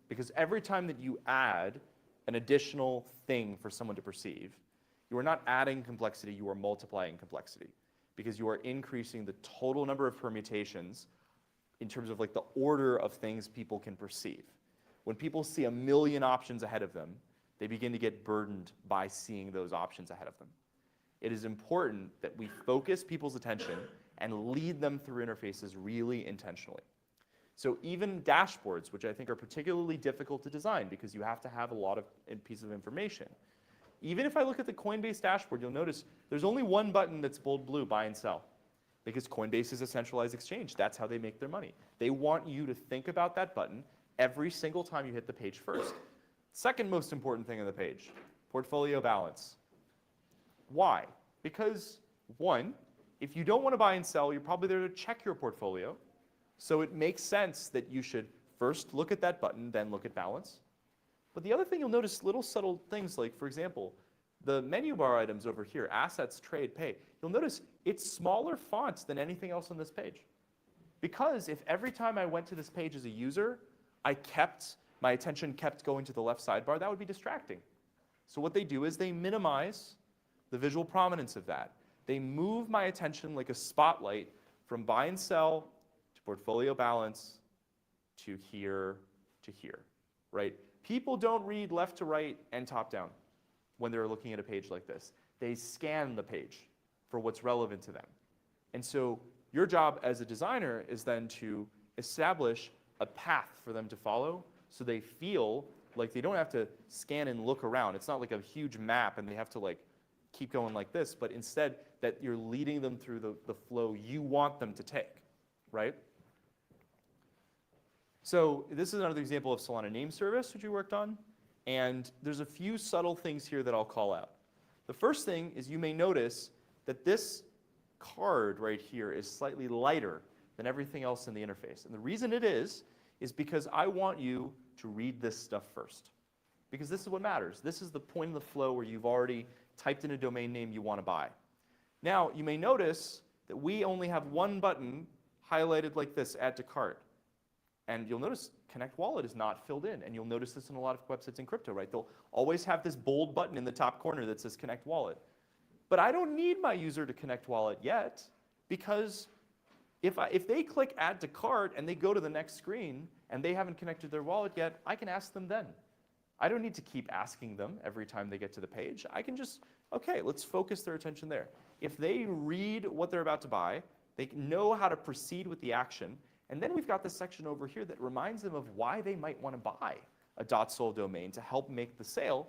Because every time that you add an additional thing for someone to perceive, you are not adding complexity, you are multiplying complexity. Because you are increasing the total number of permutations in terms of like the order of things people can perceive. When people see a million options ahead of them, they begin to get burdened by seeing those options ahead of them. It is important that we focus people's attention and lead them through interfaces really intentionally. So even dashboards, which I think are particularly difficult to design because you have to have a lot of pieces of information. Even if I look at the Coinbase dashboard, you'll notice there's only one button that's bold blue, buy and sell. Because Coinbase is a centralized exchange. That's how they make their money. They want you to think about that button every single time you hit the page first. Second most important thing on the page, portfolio balance. Why? Because, one, if you don't want to buy and sell, you're probably there to check your portfolio. So it makes sense that you should first look at that button, then look at balance. But the other thing you'll notice, little subtle things like, for example, the menu bar items over here, assets, trade, pay, you'll notice it's smaller fonts than anything else on this page. Because if every time I went to this page as a user, my attention kept going to the left sidebar, that would be distracting. So what they do is they minimize the visual prominence of that. They move my attention like a spotlight from buy and sell to portfolio balance to here, right? People don't read left to right and top down when they're looking at a page like this. They scan the page for what's relevant to them. And so your job as a designer is then to establish a path for them to follow so they feel like they don't have to scan and look around. It's not like a huge map and they have to like keep going like this, but instead that you're leading them through the flow you want them to take, right? So this is another example of Solana name service, which we worked on. And there's a few subtle things here that I'll call out. The first thing is you may notice that this card right here is slightly lighter than everything else in the interface. And the reason it is because I want you to read this stuff first. Because this is what matters. This is the point in the flow where you've already typed in a domain name you want to buy. Now, you may notice that we only have one button highlighted like this, add to cart. And you'll notice Connect Wallet is not filled in. And you'll notice this in a lot of websites in crypto, right? They'll always have this bold button in the top corner that says Connect Wallet. But I don't need my user to connect wallet yet, because if they click add to cart and they go to the next screen and they haven't connected their wallet yet, I can ask them then. I don't need to keep asking them every time they get to the page. I can just, okay, let's focus their attention there. If they read what they're about to buy, they know how to proceed with the action, and then we've got this section over here that reminds them of why they might want to buy a .sol domain to help make the sale.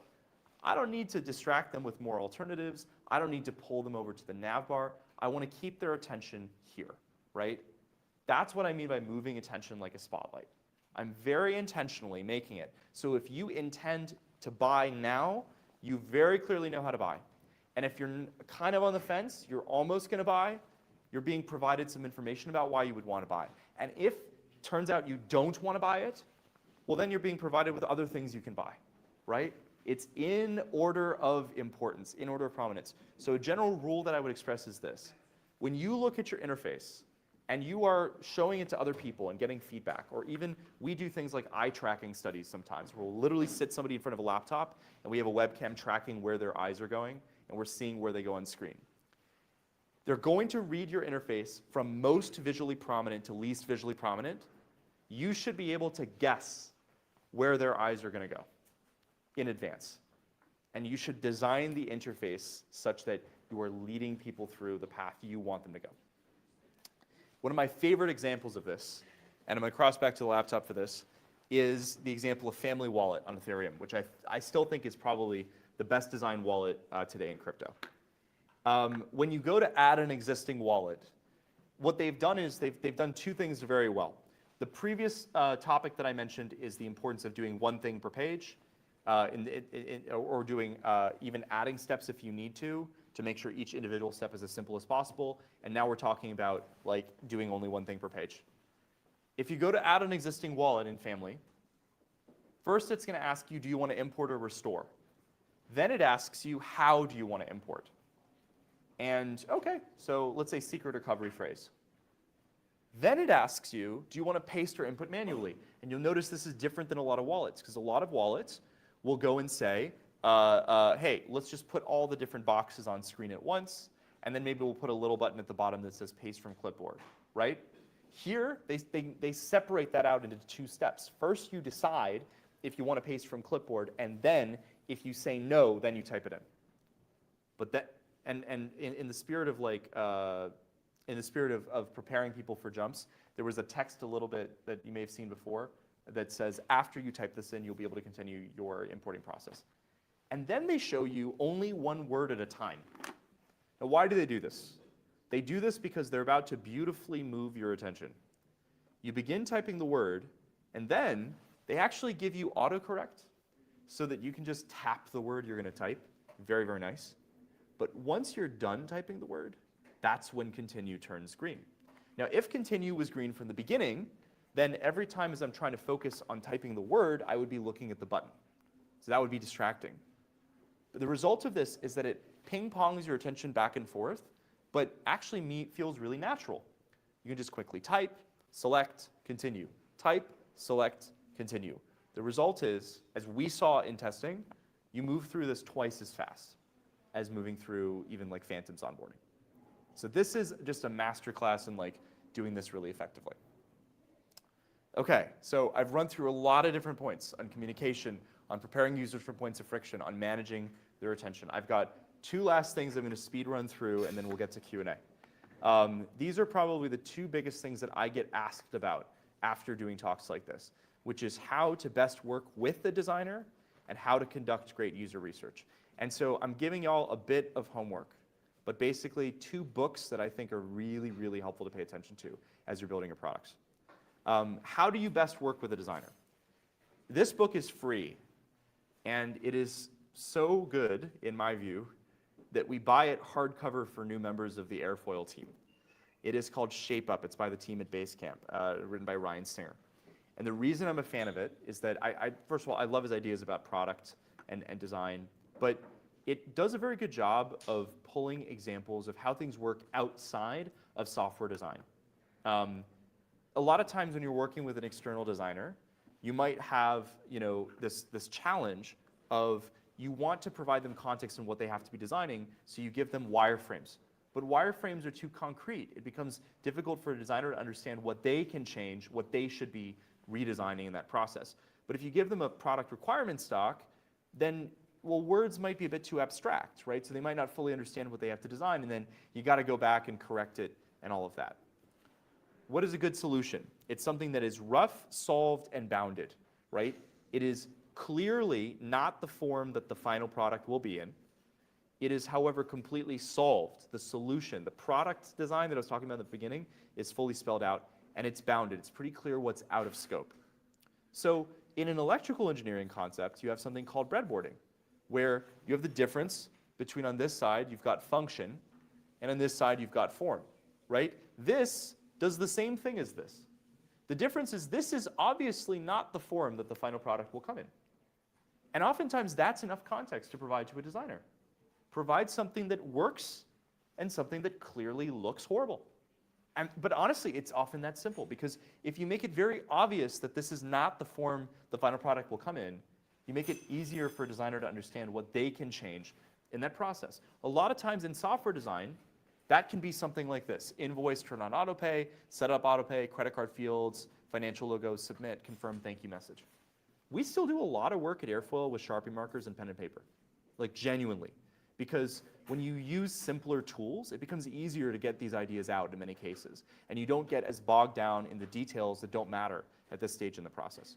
I don't need to distract them with more alternatives. I don't need to pull them over to the nav bar. I want to keep their attention here, right? That's what I mean by moving attention like a spotlight. I'm very intentionally making it so if you intend to buy now, you very clearly know how to buy. And if you're kind of on the fence, you're almost going to buy, you're being provided some information about why you would want to buy. And if it turns out you don't want to buy it, well, then you're being provided with other things you can buy, right? It's in order of importance, in order of prominence. So a general rule that I would express is this. When you look at your interface and you are showing it to other people and getting feedback, or even we do things like eye tracking studies sometimes, where we'll literally sit somebody in front of a laptop and we have a webcam tracking where their eyes are going, and we're seeing where they go on screen. They're going to read your interface from most visually prominent to least visually prominent. You should be able to guess where their eyes are going to go in advance. And you should design the interface such that you are leading people through the path you want them to go. One of my favorite examples of this, and I'm going to cross back to the laptop for this, is the example of Family Wallet on Ethereum, which I still think is probably the best designed wallet today in crypto. When you go to add an existing wallet, what they've done is they've done two things very well. The previous topic that I mentioned is the importance of doing one thing per page, or doing even adding steps if you need to make sure each individual step is as simple as possible. And now we're talking about like doing only one thing per page. If you go to add an existing wallet in Family, first it's going to ask you, do you want to import or restore? Then it asks you, how do you want to import? And okay, so let's say secret recovery phrase. Then it asks you, do you want to paste or input manually? And you'll notice this is different than a lot of wallets, because a lot of wallets will go and say, hey, let's just put all the different boxes on screen at once, and then maybe we'll put a little button at the bottom that says paste from clipboard, right? Here, they separate that out into two steps. First, you decide if you want to paste from clipboard, and then if you say no, then you type it in. But that, and in the spirit of like, in the spirit of preparing people for jumps, there was a text a little bit that you may have seen before that says, after you type this in, you'll be able to continue your importing process. And then they show you only one word at a time. Now, why do they do this? They do this because they're about to beautifully move your attention. You begin typing the word, and then they actually give you autocorrect so that you can just tap the word you're going to type. Very, very nice. But once you're done typing the word, that's when continue turns green. Now, if continue was green from the beginning, then every time as I'm trying to focus on typing the word, I would be looking at the button. So that would be distracting. But the result of this is that it ping-pongs your attention back and forth, but actually feels really natural. You can just quickly type, select, continue. Type, select, continue. The result is, as we saw in testing, you move through this twice as fast as moving through even like Phantom's onboarding. So this is just a masterclass in like doing this really effectively. Okay, so I've run through a lot of different points on communication, on preparing users for points of friction, on managing their attention. I've got two last things I'm going to speed run through, and then we'll get to Q&A. These are probably the two biggest things that I get asked about after doing talks like this, which is how to best work with the designer and how to conduct great user research. And so I'm giving y'all a bit of homework, but basically two books that I think are really, really helpful to pay attention to as you're building your products. How do you best work with a designer? This book is free, and it is so good, in my view, that we buy it hardcover for new members of the Airfoil team. It is called Shape Up. It's by the team at Basecamp, written by Ryan Singer. And the reason I'm a fan of it is that, first of all, I love his ideas about product and design, but it does a very good job of pulling examples of how things work outside of software design. A lot of times when you're working with an external designer, you might have this challenge of you want to provide them context on what they have to be designing, so you give them wireframes. But wireframes are too concrete. It becomes difficult for a designer to understand what they can change, what they should be redesigning in that process. But if you give them a product requirement stock, then, well, words might be a bit too abstract, right? So they might not fully understand what they have to design, and then you got to go back and correct it and all of that. What is a good solution? It's something that is rough, solved, and bounded, right? It is clearly not the form that the final product will be in. It is, however, completely solved. The solution, the product design that I was talking about at the beginning is fully spelled out, and it's bounded. It's pretty clear what's out of scope. So in an electrical engineering concept, you have something called breadboarding, where you have the difference between on this side, you've got function, and on this side, you've got form, right? This does the same thing as this. The difference is this is obviously not the form that the final product will come in. And oftentimes that's enough context to provide to a designer. Provide something that works and something that clearly looks horrible. But honestly, it's often that simple, because if you make it very obvious that this is not the form the final product will come in, you make it easier for a designer to understand what they can change in that process. A lot of times in software design, that can be something like this: invoice, turn on autopay, set up autopay, credit card fields, financial logos, submit, confirm, thank you message. We still do a lot of work at Airfoil with Sharpie markers and pen and paper, like genuinely. Because when you use simpler tools, it becomes easier to get these ideas out in many cases. And you don't get as bogged down in the details that don't matter at this stage in the process.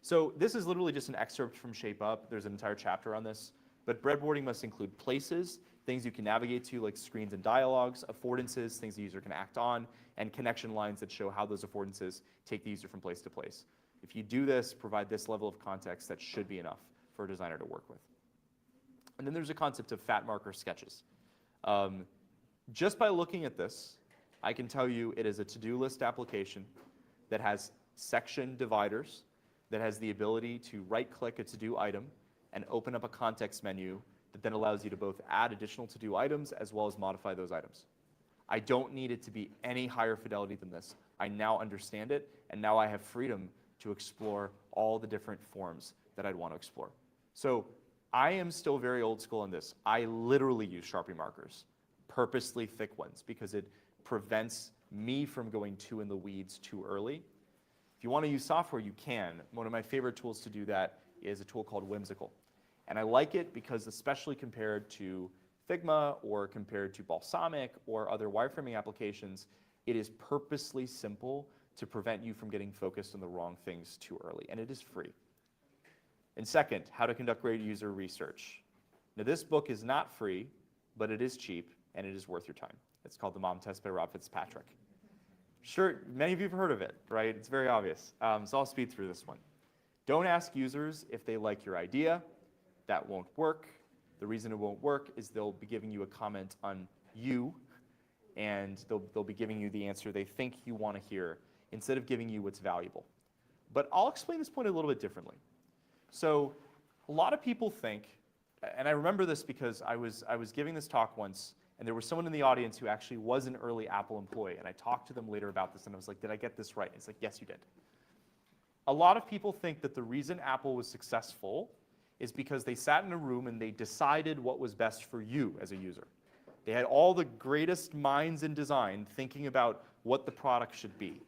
So this is literally just an excerpt from Shape Up. There's an entire chapter on this. But breadboarding must include places, things you can navigate to, like screens and dialogues, affordances, things the user can act on, and connection lines that show how those affordances take the user from place to place. If you do this, provide this level of context, that should be enough for a designer to work with. And then there's a concept of fat marker sketches. Just by looking at this, I can tell you it is a to-do list application that has section dividers, that has the ability to right-click a to-do item and open up a context menu that then allows you to both add additional to-do items as well as modify those items. I don't need it to be any higher fidelity than this. I now understand it, and now I have freedom to explore all the different forms that I'd want to explore. So I am still very old school on this. I literally use Sharpie markers, purposely thick ones, because it prevents me from going too in the weeds too early. If you want to use software, you can. One of my favorite tools to do that is a tool called Whimsical. And I like it because, especially compared to Figma or compared to Balsamic or other wireframing applications, it is purposely simple to prevent you from getting focused on the wrong things too early. And it is free. And second, how to conduct great user research. Now, this book is not free, but it is cheap, and it is worth your time. It's called The Mom Test by Rob Fitzpatrick. Sure, many of you have heard of it, right? It's very obvious. So I'll speed through this one. Don't ask users if they like your idea. That won't work. The reason it won't work is they'll be giving you a comment on you, and they'll be giving you the answer they think you want to hear instead of giving you what's valuable. But I'll explain this point a little bit differently. So a lot of people think, and I remember this because I was giving this talk once, and there was someone in the audience who actually was an early Apple employee, and I talked to them later about this, and I was like, did I get this right? And it's like, yes, you did. A lot of people think that the reason Apple was successful is because they sat in a room and they decided what was best for you as a user. They had all the greatest minds in design thinking about what the product should be.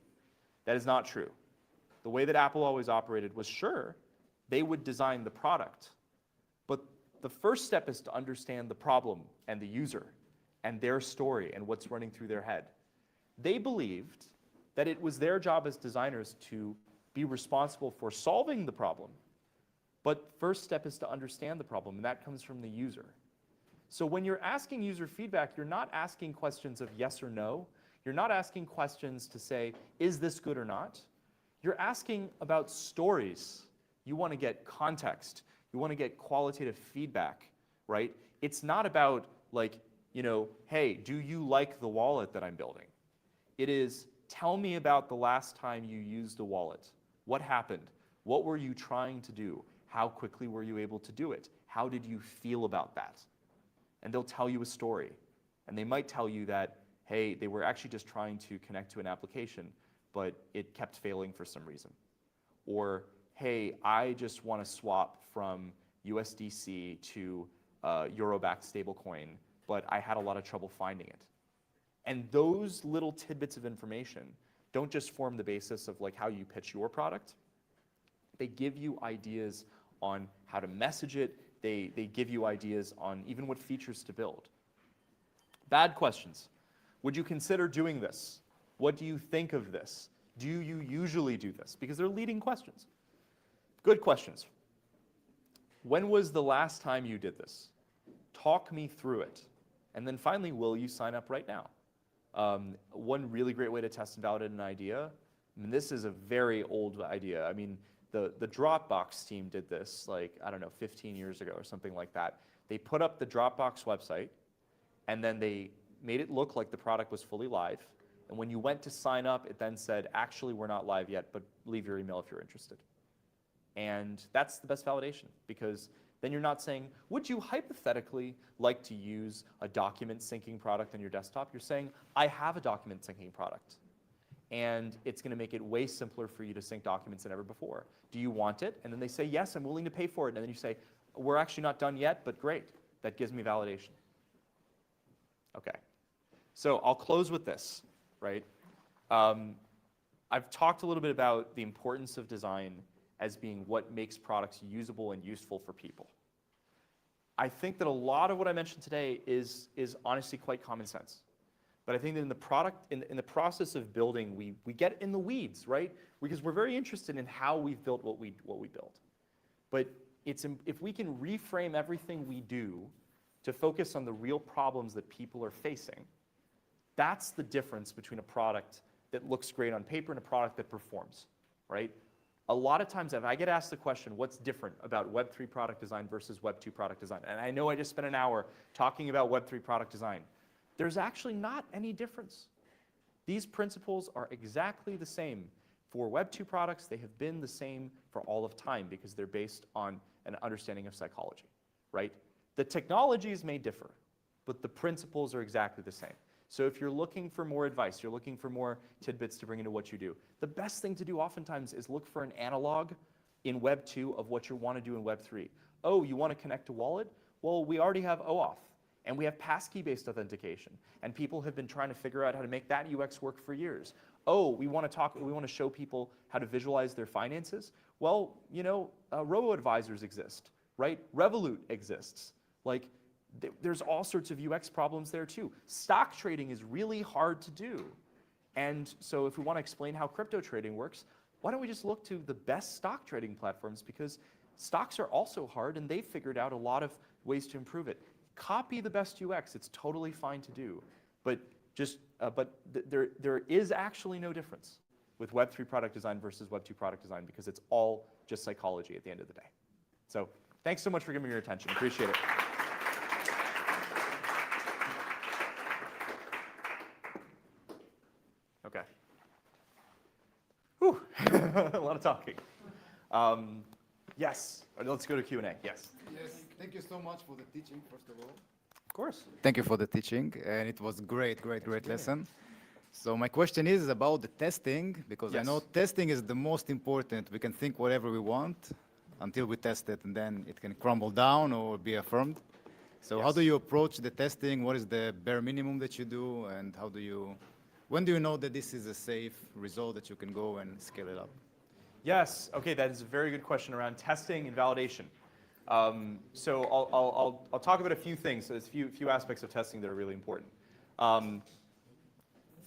That is not true. The way that Apple always operated was, sure, they would design the product, but the first step is to understand the problem and the user and their story and what's running through their head. They believed that it was their job as designers to be responsible for solving the problem, but first step is to understand the problem, and that comes from the user. So when you're asking user feedback, you're not asking questions of yes or no. You're not asking questions to say, is this good or not? You're asking about stories. You want to get context. You want to get qualitative feedback, right? It's not about like, hey, do you like the wallet that I'm building? It is, tell me about the last time you used a wallet. What happened? What were you trying to do? How quickly were you able to do it? How did you feel about that? And they'll tell you a story. And they might tell you that, hey, they were actually just trying to connect to an application, but it kept failing for some reason. Or, hey, I just want to swap from USDC to Euro-backed stablecoin, but I had a lot of trouble finding it. And those little tidbits of information don't just form the basis of like how you pitch your product. They give you ideas on how to message it. They give you ideas on even what features to build. Bad questions. Would you consider doing this? What do you think of this? Do you usually do this? Because they're leading questions. Good questions. When was the last time you did this? Talk me through it. And then finally, will you sign up right now? One really great way to test and validate an idea, and this is a very old idea. I mean, the Dropbox team did this, like, I don't know, 15 years ago or something like that. They put up the Dropbox website, and then they made it look like the product was fully live. And when you went to sign up, it then said, actually, we're not live yet, but leave your email if you're interested. And that's the best validation, because then you're not saying, would you hypothetically like to use a document syncing product on your desktop? You're saying, I have a document syncing product. And it's going to make it way simpler for you to sync documents than ever before. Do you want it? And then they say, yes, I'm willing to pay for it. And then you say, we're actually not done yet, but great. That gives me validation. OK. So I'll close with this, right? I've talked a little bit about the importance of design as being what makes products usable and useful for people. I think that a lot of what I mentioned today is honestly quite common sense. But I think that in the process of building, we get in the weeds, right? Because we're very interested in how we've built what we build. But if we can reframe everything we do to focus on the real problems that people are facing, that's the difference between a product that looks great on paper and a product that performs, right? A lot of times, if I get asked the question, what's different about Web3 product design versus Web2 product design? And I know I just spent an hour talking about Web3 product design. There's actually not any difference. These principles are exactly the same for Web2 products. They have been the same for all of time because they're based on an understanding of psychology, right? The technologies may differ, but the principles are exactly the same. So if you're looking for more advice, you're looking for more tidbits to bring into what you do, the best thing to do oftentimes is look for an analog in Web 2 of what you want to do in Web 3. Oh, you want to connect to wallet? Well, we already have OAuth, and we have passkey-based authentication, and people have been trying to figure out how to make that UX work for years. Oh, we want to show people how to visualize their finances? Well, you know, robo-advisors exist, right? Revolut exists. Like, there's all sorts of UX problems there too. Stock trading is really hard to do. And so if we want to explain how crypto trading works, why don't we just look to the best stock trading platforms, because stocks are also hard and they've figured out a lot of ways to improve it. Copy the best UX, it's totally fine to do. But there is actually no difference with Web3 product design versus Web2 product design, because it's all just psychology at the end of the day. So thanks so much for giving me your attention. Appreciate it. Okay. Whew. A lot of talking. Yes, let's go to Q&A. Yes. Yes, thank you so much for the teaching, first of all. Of course. Thank you for the teaching, and it was great lesson. So my question is about the testing, because I know testing is the most important. We can think whatever we want until we test it, and then it can crumble down or be affirmed. So how do you approach the testing? What is the bare minimum that you do, and when do you know that this is a safe result that you can go and scale it up? Yes, okay, that is a very good question around testing and validation. So I'll talk about a few things. So there's a few aspects of testing that are really important.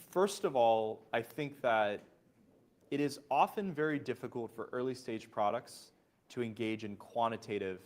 First of all, I think that it is often very difficult for early stage products to engage in quantitative.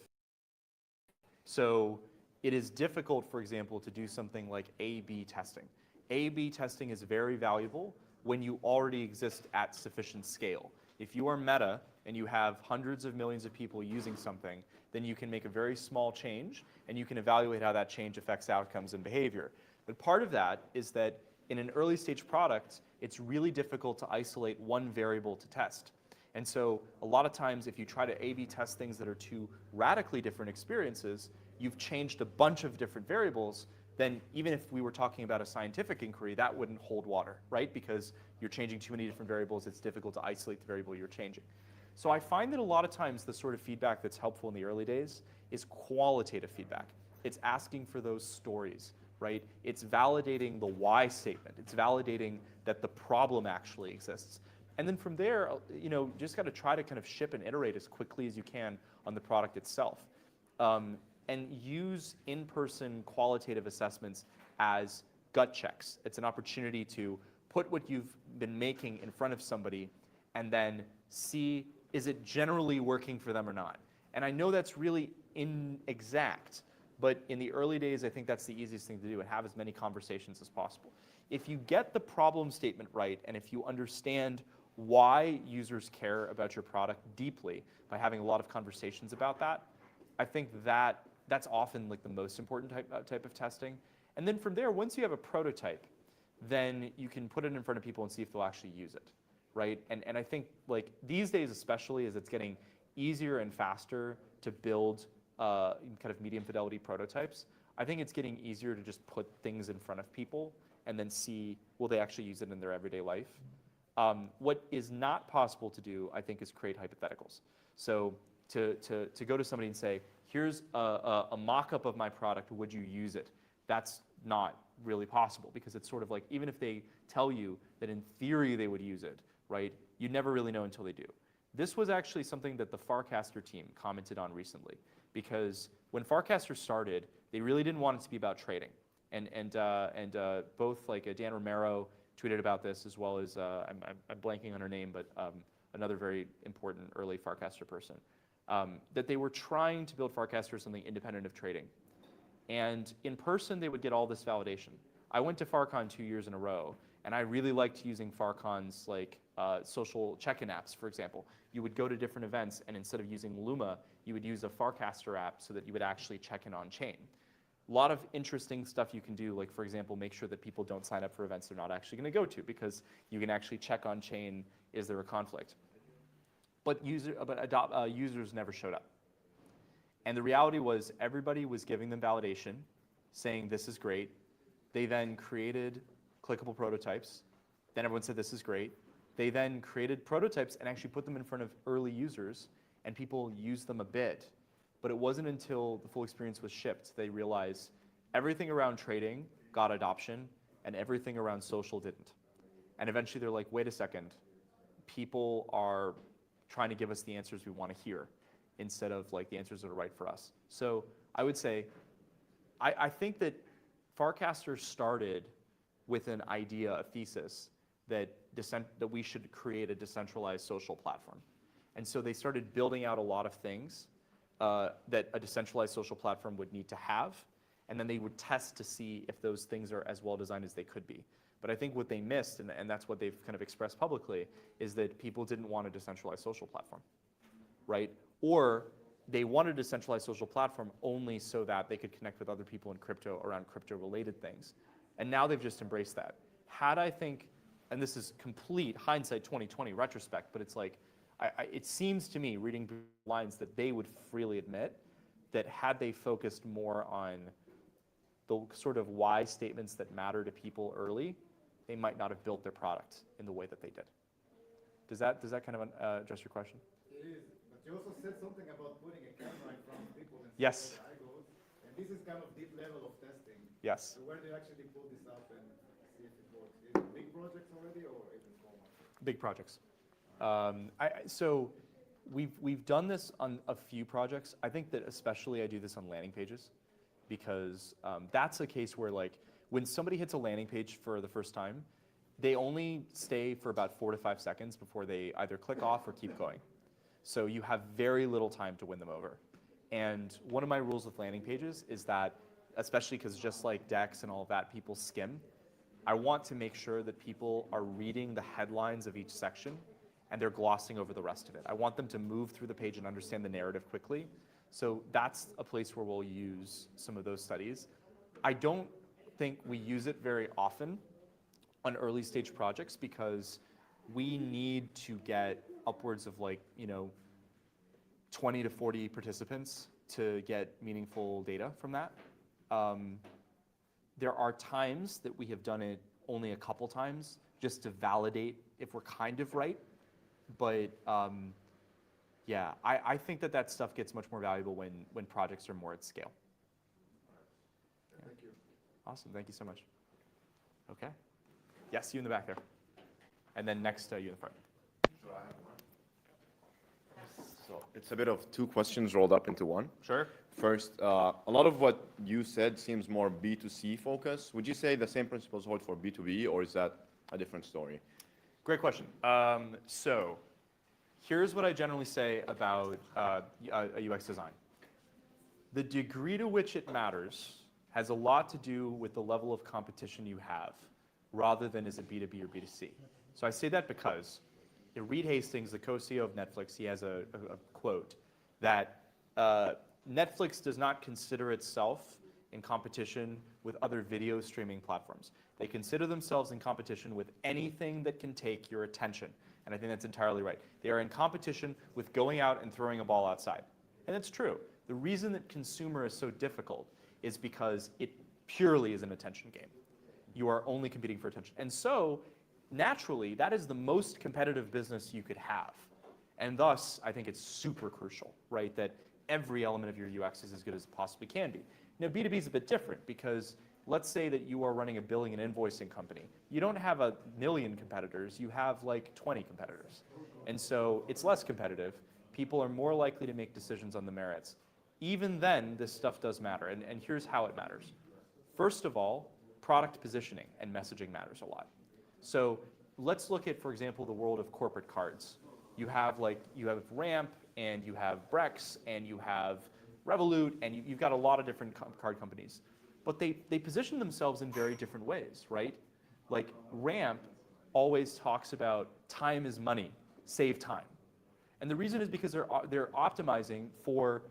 So it is difficult, for example, to do something like A/B testing. A/B testing is very valuable when you already exist at sufficient scale. If you are Meta and you have hundreds of millions of people using something, then you can make a very small change and you can evaluate how that change affects outcomes and behavior. But part of that is that in an early stage product, it's really difficult to isolate one variable to test. And so a lot of times if you try to A/B test things that are two radically different experiences, you've changed a bunch of different variables. Then even if we were talking about a scientific inquiry, that wouldn't hold water, right? Because you're changing too many different variables, it's difficult to isolate the variable you're changing. So I find that a lot of times the sort of feedback that's helpful in the early days is qualitative feedback. It's asking for those stories, right? It's validating the why statement. It's validating that the problem actually exists. And then from there, you know, just got to try to kind of ship and iterate as quickly as you can on the product itself. And use in-person qualitative assessments as gut checks. It's an opportunity to put what you've been making in front of somebody and then see, is it generally working for them or not? And I know that's really inexact, but in the early days, I think that's the easiest thing to do, and have as many conversations as possible. If you get the problem statement right, and if you understand why users care about your product deeply by having a lot of conversations about that, I think that's often like the most important type of testing. And then from there, once you have a prototype, then you can put it in front of people and see if they'll actually use it, right? And I think like these days especially, as it's getting easier and faster to build kind of medium fidelity prototypes. I think it's getting easier to just put things in front of people and then see, will they actually use it in their everyday life? What is not possible to do, I think, is create hypotheticals. So to go to somebody and say, here's a mock-up of my product, would you use it? That's not really possible, because it's sort of like, even if they tell you that in theory they would use it, right, you never really know until they do. This was actually something that the Farcaster team commented on recently, because when Farcaster started, they really didn't want it to be about trading. And both like Dan Romero tweeted about this, as well as, I'm blanking on her name, but another very important early Farcaster person, that they were trying to build Farcaster as something independent of trading. And in person, they would get all this validation. I went to FarCon 2 years in a row, and I really liked using FarCon's like social check-in apps, for example. You would go to different events, and instead of using Luma, you would use a Farcaster app so that you would actually check in on chain. A lot of interesting stuff you can do, like, for example, make sure that people don't sign up for events they're not actually going to go to, because you can actually check on chain, is there a conflict? But users never showed up. And the reality was, everybody was giving them validation, saying this is great. They then created clickable prototypes. Then everyone said this is great. They then created prototypes and actually put them in front of early users, and people used them a bit. But it wasn't until the full experience was shipped they realized everything around trading got adoption and everything around social didn't. And eventually they're like, wait a second, people are trying to give us the answers we want to hear instead of like the answers that are right for us. So I would say, I think that Farcaster started with an idea, a thesis, that we should create a decentralized social platform. And so they started building out a lot of things that a decentralized social platform would need to have, and then they would test to see if those things are as well designed as they could be. But I think what they missed, and that's what they've kind of expressed publicly, is that people didn't want a decentralized social platform, right? Or they wanted a decentralized social platform only so that they could connect with other people in crypto around crypto-related things. And now they've just embraced that. Had I think, and this is complete hindsight 2020 retrospect, but it's like, it seems to me, reading lines, that they would freely admit that had they focused more on the sort of why statements that matter to people early, they might not have built their product in the way that they did. Does that kind of address your question? It is, but you also said something about putting a camera in front of people and yes. Seeing where the eye goes, and this is kind of deep level of testing. Yes. So where do you actually pull this up and see if it works? Is it big projects already or even small ones? Big projects. So we've done this on a few projects. I think that especially I do this on landing pages, because that's a case where, like, when somebody hits a landing page for the first time, they only stay for about 4 to 5 seconds before they either click off or keep going. So you have very little time to win them over. And one of my rules with landing pages is that, especially because just like Dex and all of that, people skim, I want to make sure that people are reading the headlines of each section and they're glossing over the rest of it. I want them to move through the page and understand the narrative quickly. So that's a place where we'll use some of those studies. I don't think we use it very often on early stage projects, because we need to get upwards of, like, 20 to 40 participants to get meaningful data from that. There are times that we have done it only a couple times just to validate if we're kind of right. But yeah, I think that stuff gets much more valuable when projects are more at scale. Thank you. Awesome, thank you so much. Okay. Yes, you in the back there. And then next, you in the front. So it's a bit of two questions rolled up into one. Sure. First, a lot of what you said seems more B2C focused. Would you say the same principles hold for B2B, or is that a different story? Great question. So here's what I generally say about a UX design. The degree to which it matters has a lot to do with the level of competition you have, rather than is it B2B or B2C. So I say that because Reed Hastings, the co-CEO of Netflix, he has a quote that Netflix does not consider itself in competition with other video streaming platforms. They consider themselves in competition with anything that can take your attention. And I think that's entirely right. They are in competition with going out and throwing a ball outside. And it's true. The reason that consumer is so difficult is because it purely is an attention game. You are only competing for attention. And so, naturally, that is the most competitive business you could have. And thus, I think it's super crucial, right, that every element of your UX is as good as it possibly can be. Now, B2B is a bit different because let's say that you are running a billing and invoicing company. You don't have 1 million competitors, you have like 20 competitors. And so it's less competitive. People are more likely to make decisions on the merits. Even then, this stuff does matter, and here's how it matters. First of all, product positioning and messaging matters a lot. So let's look at, for example, the world of corporate cards. You have Ramp, and you have Brex, and you have Revolut, and you've got a lot of different card companies. But they position themselves in very different ways, right? Like Ramp always talks about time is money, save time. And the reason is because they're optimizing for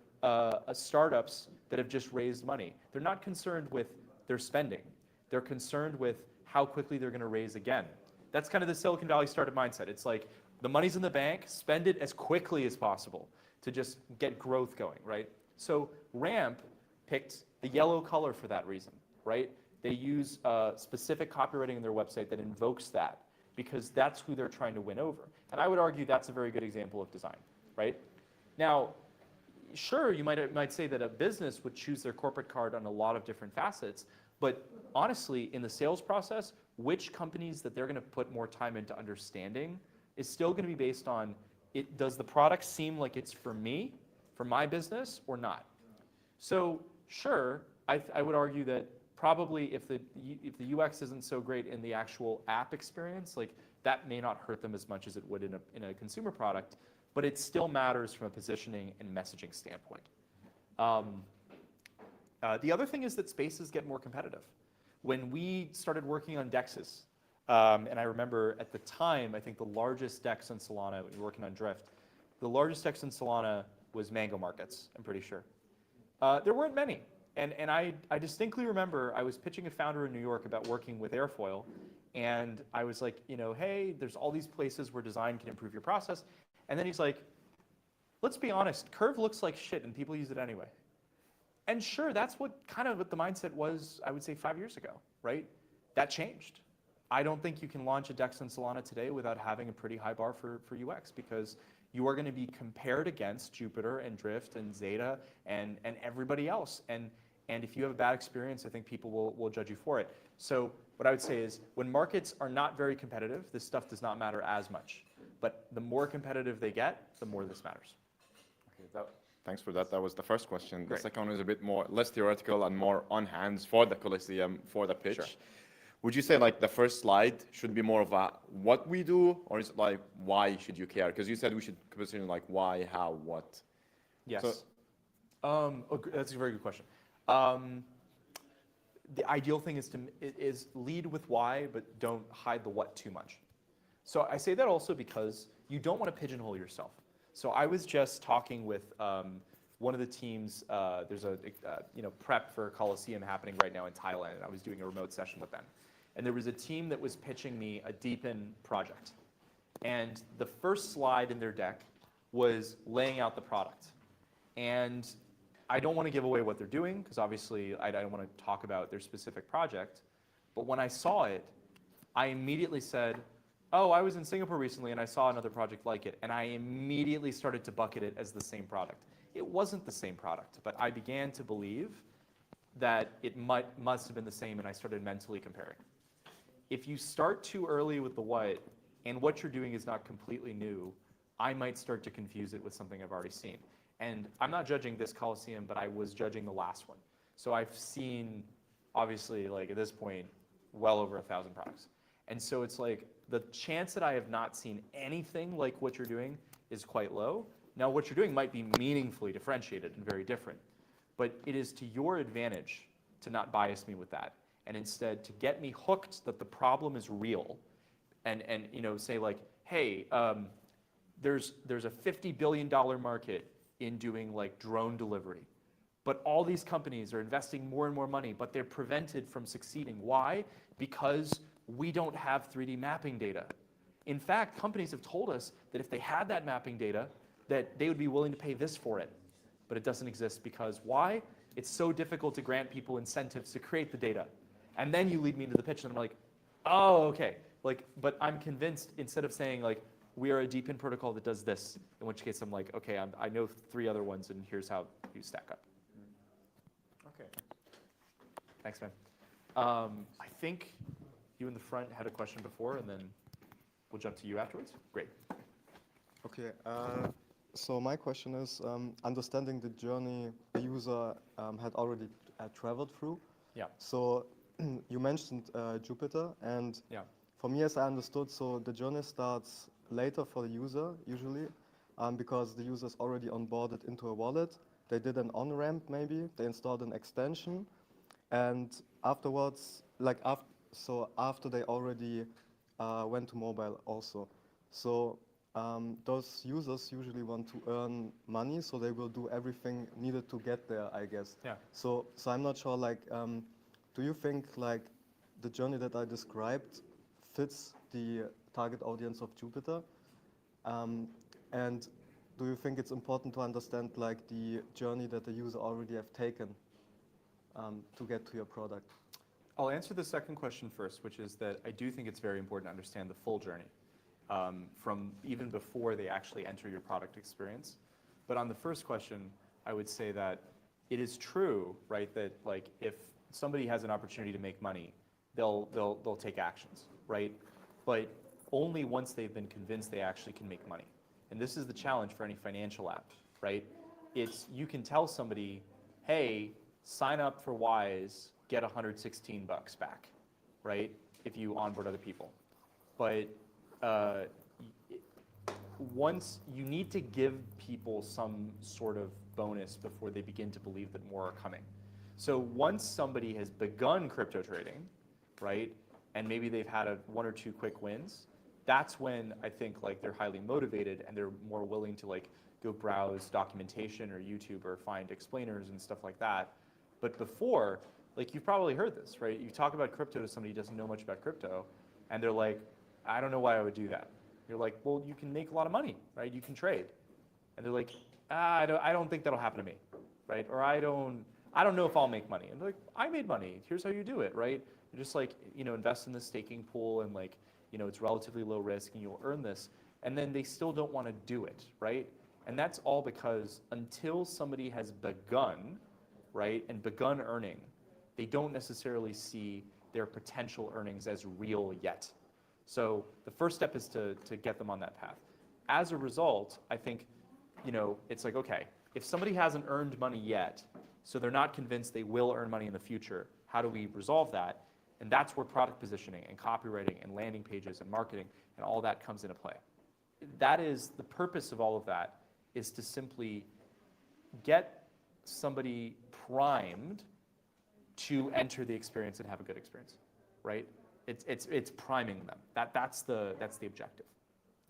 startups that have just raised money. They're not concerned with their spending. They're concerned with how quickly they're going to raise again. That's kind of the Silicon Valley startup mindset. It's like the money's in the bank, spend it as quickly as possible to just get growth going, right? So Ramp picked the yellow color for that reason, right? They use specific copywriting in their website that invokes that because that's who they're trying to win over. And I would argue that's a very good example of design, right? Now, sure, you might say that a business would choose their corporate card on a lot of different facets, but honestly, in the sales process, which companies that they're going to put more time into understanding is still going to be based on, does the product seem like it's for me, for my business, or not? So sure, I would argue that probably if the UX isn't so great in the actual app experience, like that may not hurt them as much as it would in a consumer product, but it still matters from a positioning and messaging standpoint. The other thing is that spaces get more competitive. When we started working on DEXs, and I remember at the time, I think the largest DEX in Solana, we were working on Drift, the largest DEX in Solana was Mango Markets, I'm pretty sure. There weren't many. And I distinctly remember I was pitching a founder in New York about working with Airfoil, and I was like, hey, there's all these places where design can improve your process. And then he's like, let's be honest, Curve looks like shit and people use it anyway. And sure, that's what the mindset was, I would say 5 years ago, right? That changed. I don't think you can launch a DEX in Solana today without having a pretty high bar for UX because you are going to be compared against Jupyter and Drift and Zeta and everybody else. And if you have a bad experience, I think people will judge you for it. So what I would say is when markets are not very competitive, this stuff does not matter as much. But the more competitive they get, the more this matters. Okay, thanks for that. That was the first question. Great. The second one is a bit more less theoretical and more on hands for the Coliseum, for the pitch. Sure. Would you say like the first slide should be more of a what we do, or is it like why should you care? Because you said we should position like why, how, what. Yes. So, that's a very good question. The ideal thing is lead with why, but don't hide the what too much. So I say that also because you don't want to pigeonhole yourself. So I was just talking with one of the teams. There's a prep for Coliseum happening right now in Thailand, and I was doing a remote session with them. And there was a team that was pitching me a Deepen project. And the first slide in their deck was laying out the product. And I don't want to give away what they're doing, because obviously I don't want to talk about their specific project. But when I saw it, I immediately said, oh, I was in Singapore recently and I saw another project like it. And I immediately started to bucket it as the same product. It wasn't the same product, but I began to believe that it must have been the same, and I started mentally comparing. If you start too early with the what, and what you're doing is not completely new, I might start to confuse it with something I've already seen. And I'm not judging this Coliseum, but I was judging the last one. So I've seen, obviously, like at this point, well over 1,000 products. And so it's like the chance that I have not seen anything like what you're doing is quite low. Now, what you're doing might be meaningfully differentiated and very different, but it is to your advantage to not bias me with that, and instead to get me hooked that the problem is real, and say like, hey, there's a $50 billion market in doing like drone delivery, but all these companies are investing more and more money, but they're prevented from succeeding. Why? Because we don't have 3D mapping data. In fact, companies have told us that if they had that mapping data, that they would be willing to pay this for it. But it doesn't exist because why? It's so difficult to grant people incentives to create the data. And then you lead me into the pitch and I'm like, oh, okay. Like, but I'm convinced instead of saying like, we are a DeepIn protocol that does this, in which case I'm like, okay, I know 3 other ones and here's how you stack up. Okay. Thanks, man. I think you in the front had a question before and then we'll jump to you afterwards. Great. Okay, so my question is, understanding the journey the user had already traveled through. Yeah. So you mentioned Jupyter, and Yeah. for me, as I understood, so the journey starts later for the user, usually, because the user is already onboarded into a wallet. They did an on-ramp, maybe. They installed an extension, and afterwards, after they already went to mobile also. So those users usually want to earn money, so they will do everything needed to get there, I guess. Yeah. So I'm not sure, do you think the journey that I described fits the target audience of Jupyter? And do you think it's important to understand the journey that the user already have taken to get to your product? I'll answer the second question first, which is that I do think it's very important to understand the full journey from even before they actually enter your product experience. But on the first question, I would say that it is true, right, that if somebody has an opportunity to make money, they'll take actions, right? But only once they've been convinced they actually can make money. And this is the challenge for any financial app, right? It's you can tell somebody, hey, sign up for Wise, get $116 back, right? If you onboard other people. But once you need to give people some sort of bonus before they begin to believe that more are coming. So once somebody has begun crypto trading, right, and maybe they've had 1 or 2 quick wins, that's when I think they're highly motivated and they're more willing to go browse documentation or YouTube or find explainers and stuff like that. But before, you've probably heard this, right? You talk about crypto to somebody who doesn't know much about crypto, and they're like, I don't know why I would do that. You're like, well, you can make a lot of money, right? You can trade. And they're like, I don't think that'll happen to me, right? Or I don't know if I'll make money. And they're like, I made money. Here's how you do it, right? You just invest in the staking pool and it's relatively low risk and you'll earn this. And then they still don't want to do it, right? And that's all because until somebody has begun, right, and begun earning, they don't necessarily see their potential earnings as real yet. So the first step is to get them on that path. As a result, I think, it's okay, if somebody hasn't earned money yet, so they're not convinced they will earn money in the future, how do we resolve that? And that's where product positioning and copywriting and landing pages and marketing and all that comes into play. That is the purpose of all of that, is to simply get somebody primed to enter the experience and have a good experience, right? It's priming them. That's the objective.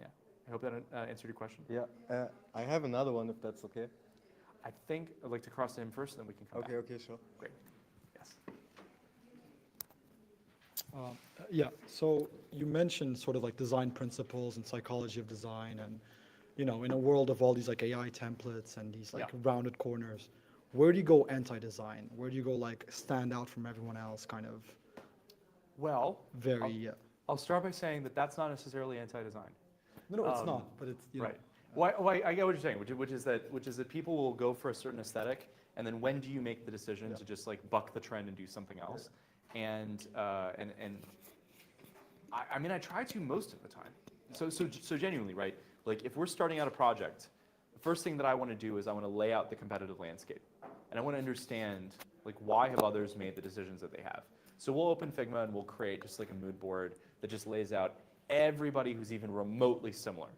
Yeah. I hope that answered your question. Yeah. I have another one, if that's okay. I think I'd like to cross to him first, and then we can come back. Okay, sure. Great. Yes. Yeah, so you mentioned sort of design principles and psychology of design, and in a world of all these AI templates and these rounded corners, where do you go anti-design? Where do you go stand out from everyone else, kind of? Well, very. I'll start by saying that that's not necessarily anti-design. No, it's not. But it's right. Why, I get what you're saying, which is that people will go for a certain aesthetic, and then when do you make the decision to just buck the trend and do something else? And I mean, I try to most of the time. So genuinely, right? If we're starting out a project, the first thing that I want to do is I want to lay out the competitive landscape, and I want to understand why have others made the decisions that they have. So we'll open Figma and we'll create just a mood board that just lays out everybody who's even remotely similar,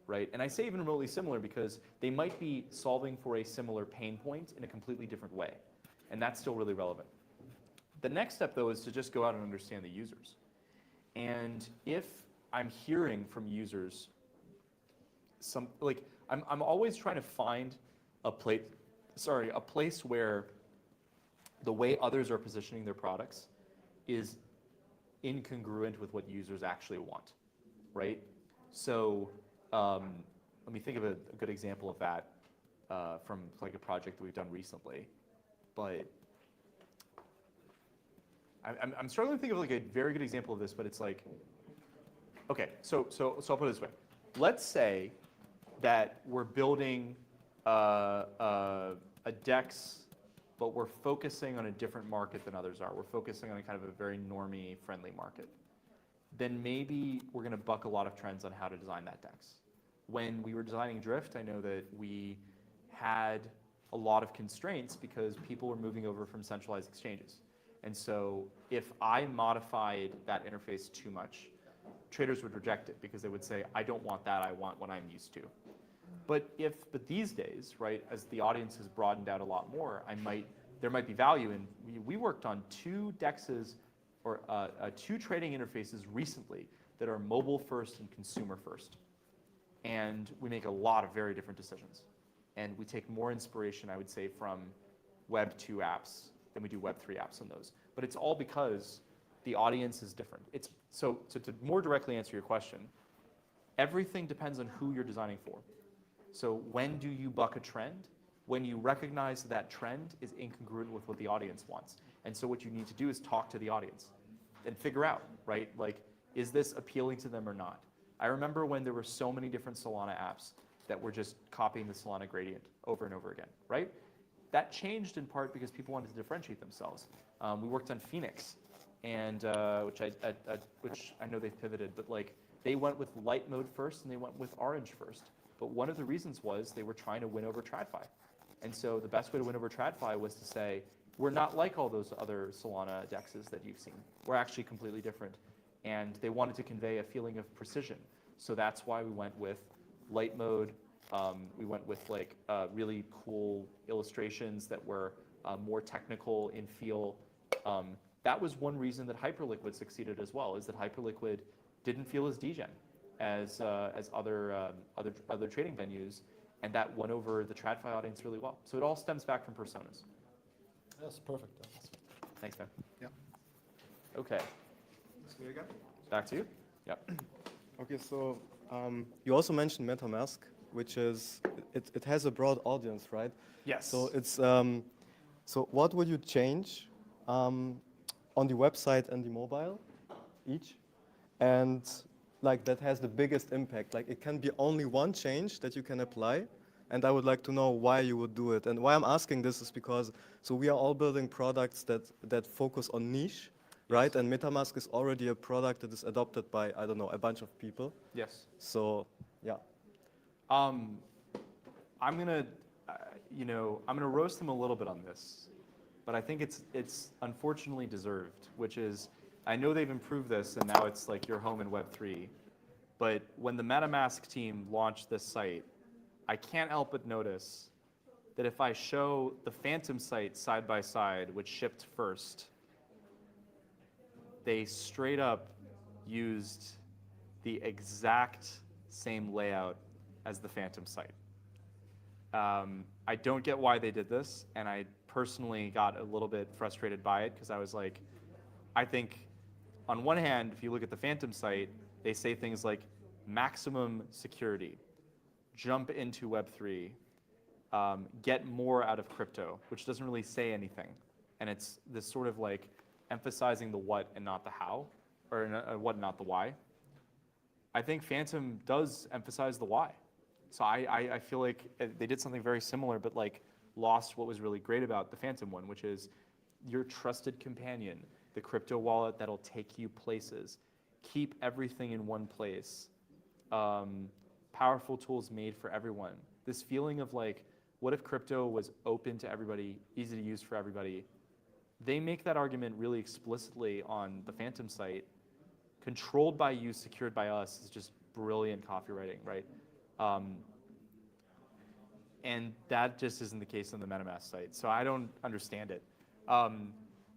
right? And I say even remotely similar because they might be solving for a similar pain point in a completely different way, and that's still really relevant. The next step, though, is to just go out and understand the users. And if I'm hearing from users I'm always trying to find a place where the way others are positioning their products is incongruent with what users actually want, right? So let me think of a good example of that from like a project that we've done recently. But I'm struggling to think of like a very good example of this, but it's like, okay, so I'll put it this way. Let's say that we're building a DEX, but we're focusing on a different market than others are. We're focusing on a kind of a very normie friendly market. Then maybe we're going to buck a lot of trends on how to design that DEX. When we were designing Drift, I know that we had a lot of constraints because people were moving over from centralized exchanges. And so if I modified that interface too much, traders would reject it because they would say, I don't want that, I want what I'm used to. But these days, right, as the audience has broadened out a lot more, there might be value in, we worked on 2 DEXs or 2 trading interfaces recently that are mobile first and consumer first. And we make a lot of very different decisions. And we take more inspiration, I would say, from Web 2 apps than we do Web 3 apps on those. But it's all because the audience is different. So to more directly answer your question, everything depends on who you're designing for. So when do you buck a trend? When you recognize that trend is incongruent with what the audience wants. And so what you need to do is talk to the audience and figure out, right? Like, is this appealing to them or not? I remember when there were so many different Solana apps that were just copying the Solana gradient over and over again, right? That changed in part because people wanted to differentiate themselves. We worked on Phoenix, and which I know they've pivoted, but like they went with light mode first and they went with orange first. But one of the reasons was they were trying to win over TradFi. And so the best way to win over TradFi was to say, we're not like all those other Solana DEXs that you've seen. We're actually completely different. And they wanted to convey a feeling of precision. So that's why we went with light mode. We went with like really cool illustrations that were more technical in feel. That was one reason that Hyperliquid succeeded as well, is that Hyperliquid didn't feel as degen as other trading venues, and that won over the TradFi audience really well. So it all stems back from personas. That's perfect. Thanks, man. Yeah. Okay. Back to you. Yep. Okay, so you also mentioned MetaMask, which is, it has a broad audience, right? Yes. So it's, so what would you change on the website and the mobile each? And like that has the biggest impact. Like it can be only one change that you can apply. And I would like to know why you would do it. And why I'm asking this is because, so we are all building products that focus on niche, right? And MetaMask is already a product that is adopted by, I don't know, a bunch of people. Yes. So, yeah. I'm gonna roast them a little bit on this, but I think it's unfortunately deserved, which is, I know they've improved this and now it's like your home in Web3, but when the MetaMask team launched this site, I can't help but notice that if I show the Phantom site side by side, which shipped first, they straight up used the exact same layout as the Phantom site. I don't get why they did this, and I personally got a little bit frustrated by it because I was like, I think on one hand, if you look at the Phantom site, they say things like maximum security, jump into Web3, get more out of crypto, which doesn't really say anything. And it's this sort of like emphasizing the what and not the how, or what and not the why. I think Phantom does emphasize the why. So I feel like they did something very similar, but like lost what was really great about the Phantom one, which is your trusted companion, the crypto wallet that'll take you places, keep everything in one place, powerful tools made for everyone. This feeling of like, what if crypto was open to everybody, easy to use for everybody? They make that argument really explicitly on the Phantom site. Controlled by you, secured by us is just brilliant copywriting, right? And that just isn't the case on the MetaMask site. So I don't understand it.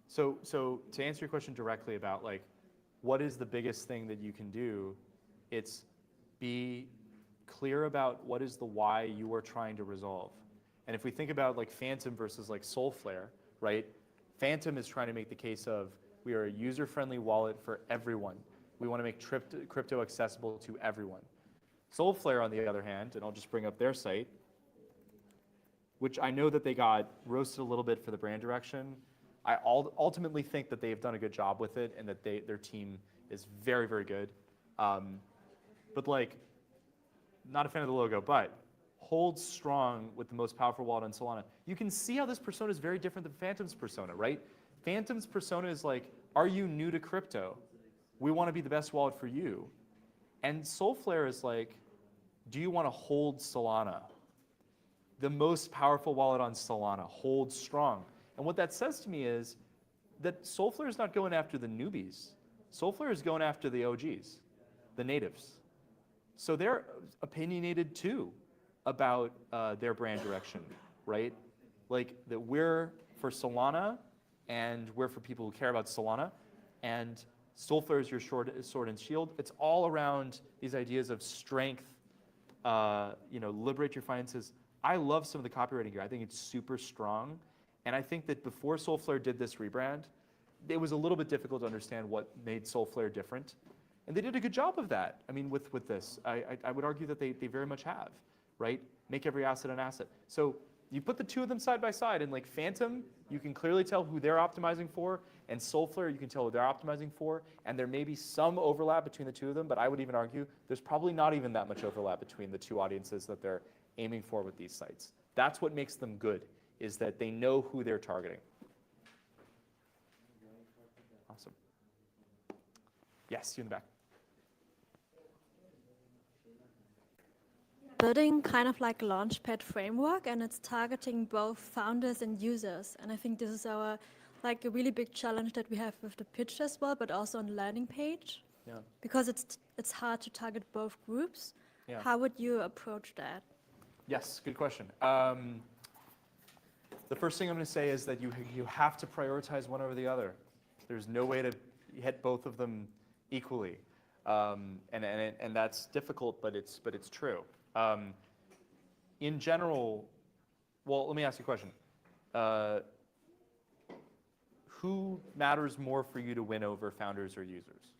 So to answer your question directly about like, what is the biggest thing that you can do? It's be clear about what is the why you are trying to resolve. And if we think about like Phantom versus like Soulflare, right? Phantom is trying to make the case of we are a user-friendly wallet for everyone. We want to make crypto accessible to everyone. Solarflare, on the other hand, and I'll just bring up their site, which I know that they got roasted a little bit for the brand direction. I ultimately think that they've done a good job with it and that their team is very, very good. But like, not a fan of the logo, but holds strong with the most powerful wallet on Solana. You can see how this persona is very different than Phantom's persona, right? Phantom's persona is like, are you new to crypto? We want to be the best wallet for you. And Solarflare is like, do you want to hold Solana? The most powerful wallet on Solana, hold strong. And what that says to me is that Solarflare is not going after the newbies. Solarflare is going after the OGs, the natives. So they're opinionated too about their brand direction, right? Like that we're for Solana and we're for people who care about Solana, and Solarflare is your sword and shield. It's all around these ideas of strength, liberate your finances. I love some of the copywriting here. I think it's super strong. And I think that before Solarflare did this rebrand, it was a little bit difficult to understand what made Solarflare different. And they did a good job of that. I mean, with this, I would argue that they very much have, right? Make every asset an asset. So you put the two of them side by side, and like Phantom, you can clearly tell who they're optimizing for, and Solarflare, you can tell who they're optimizing for, and there may be some overlap between the two of them, but I would even argue there's probably not even that much overlap between the two audiences that they're aiming for with these sites. That's what makes them good, is that they know who they're targeting. Awesome. Yes, you in the back. Building kind of like a launchpad framework, and it's targeting both founders and users. And I think this is a really big challenge that we have with the pitch as well, but also on the landing page. Yeah. Because it's hard to target both groups. Yeah. How would you approach that? Yes, good question. The first thing I'm going to say is that you have to prioritize one over the other. There's no way to hit both of them equally, and that's difficult, but it's true. In general, well, let me ask you a question. Who matters more for you to win over, founders or users?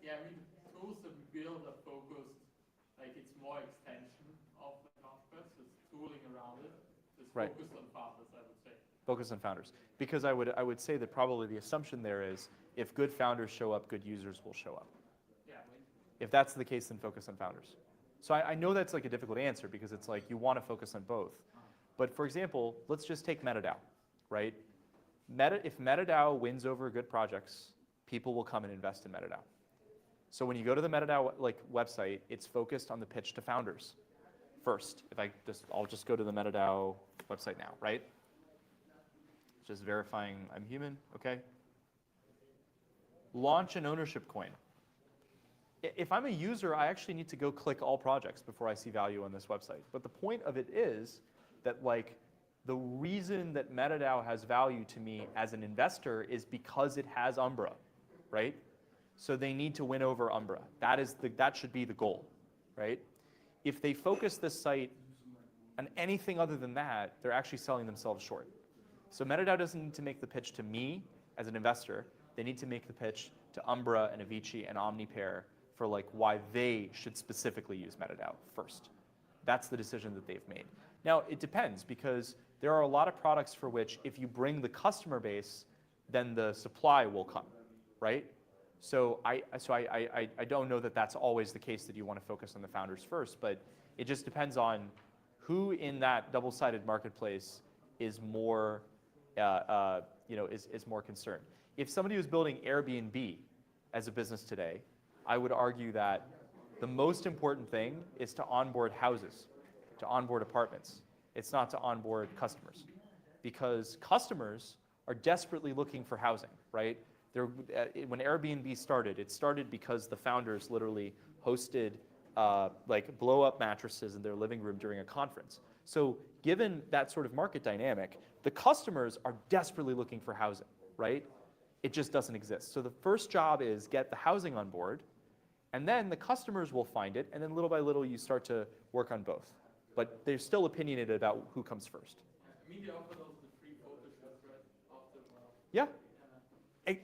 Yeah, I mean, the tools that we build are focused, like it's more extension of the Launchpad, so it's tooling around it. It's Right. focused on founders, I would say. Focus on founders. Because I would say that probably the assumption there is if good founders show up, good users will show up. Yeah, I mean, If that's the case, then focus on founders. So I know that's like a difficult answer because it's like you want to focus on both. But for example, let's just take MetaDAO, right? If MetaDAO wins over good projects, people will come and invest in MetaDAO. So when you go to the MetaDAO website, it's focused on the pitch to founders first. I'll just go to the MetaDAO website now, right? Just verifying I'm human, okay? Launch an ownership coin. If I'm a user, I actually need to go click all projects before I see value on this website. But the point of it is that the reason that MetaDAO has value to me as an investor is because it has Umbra, right? So they need to win over Umbra. That should be the goal, right? If they focus this site on anything other than that, they're actually selling themselves short. So MetaDAO doesn't need to make the pitch to me as an investor. They need to make the pitch to Umbra and Avicii and OmniPair for why they should specifically use MetaDAO first. That's the decision that they've made. Now, it depends because there are a lot of products for which if you bring the customer base, then the supply will come, right? So I don't know that that's always the case that you want to focus on the founders first, but it just depends on who in that double-sided marketplace is more, is more concerned. If somebody was building Airbnb as a business today, I would argue that the most important thing is to onboard houses, to onboard apartments. It's not to onboard customers, because customers are desperately looking for housing, right? When Airbnb started, it started because the founders literally hosted blow-up mattresses in their living room during a conference. So given that sort of market dynamic, the customers are desperately looking for housing, right? It just doesn't exist. So the first job is get the housing on board, and then the customers will find it, and then little by little you start to work on both. But they're still opinionated about who comes first. I mean, they offer those the free photo shoots, right? After, Yeah.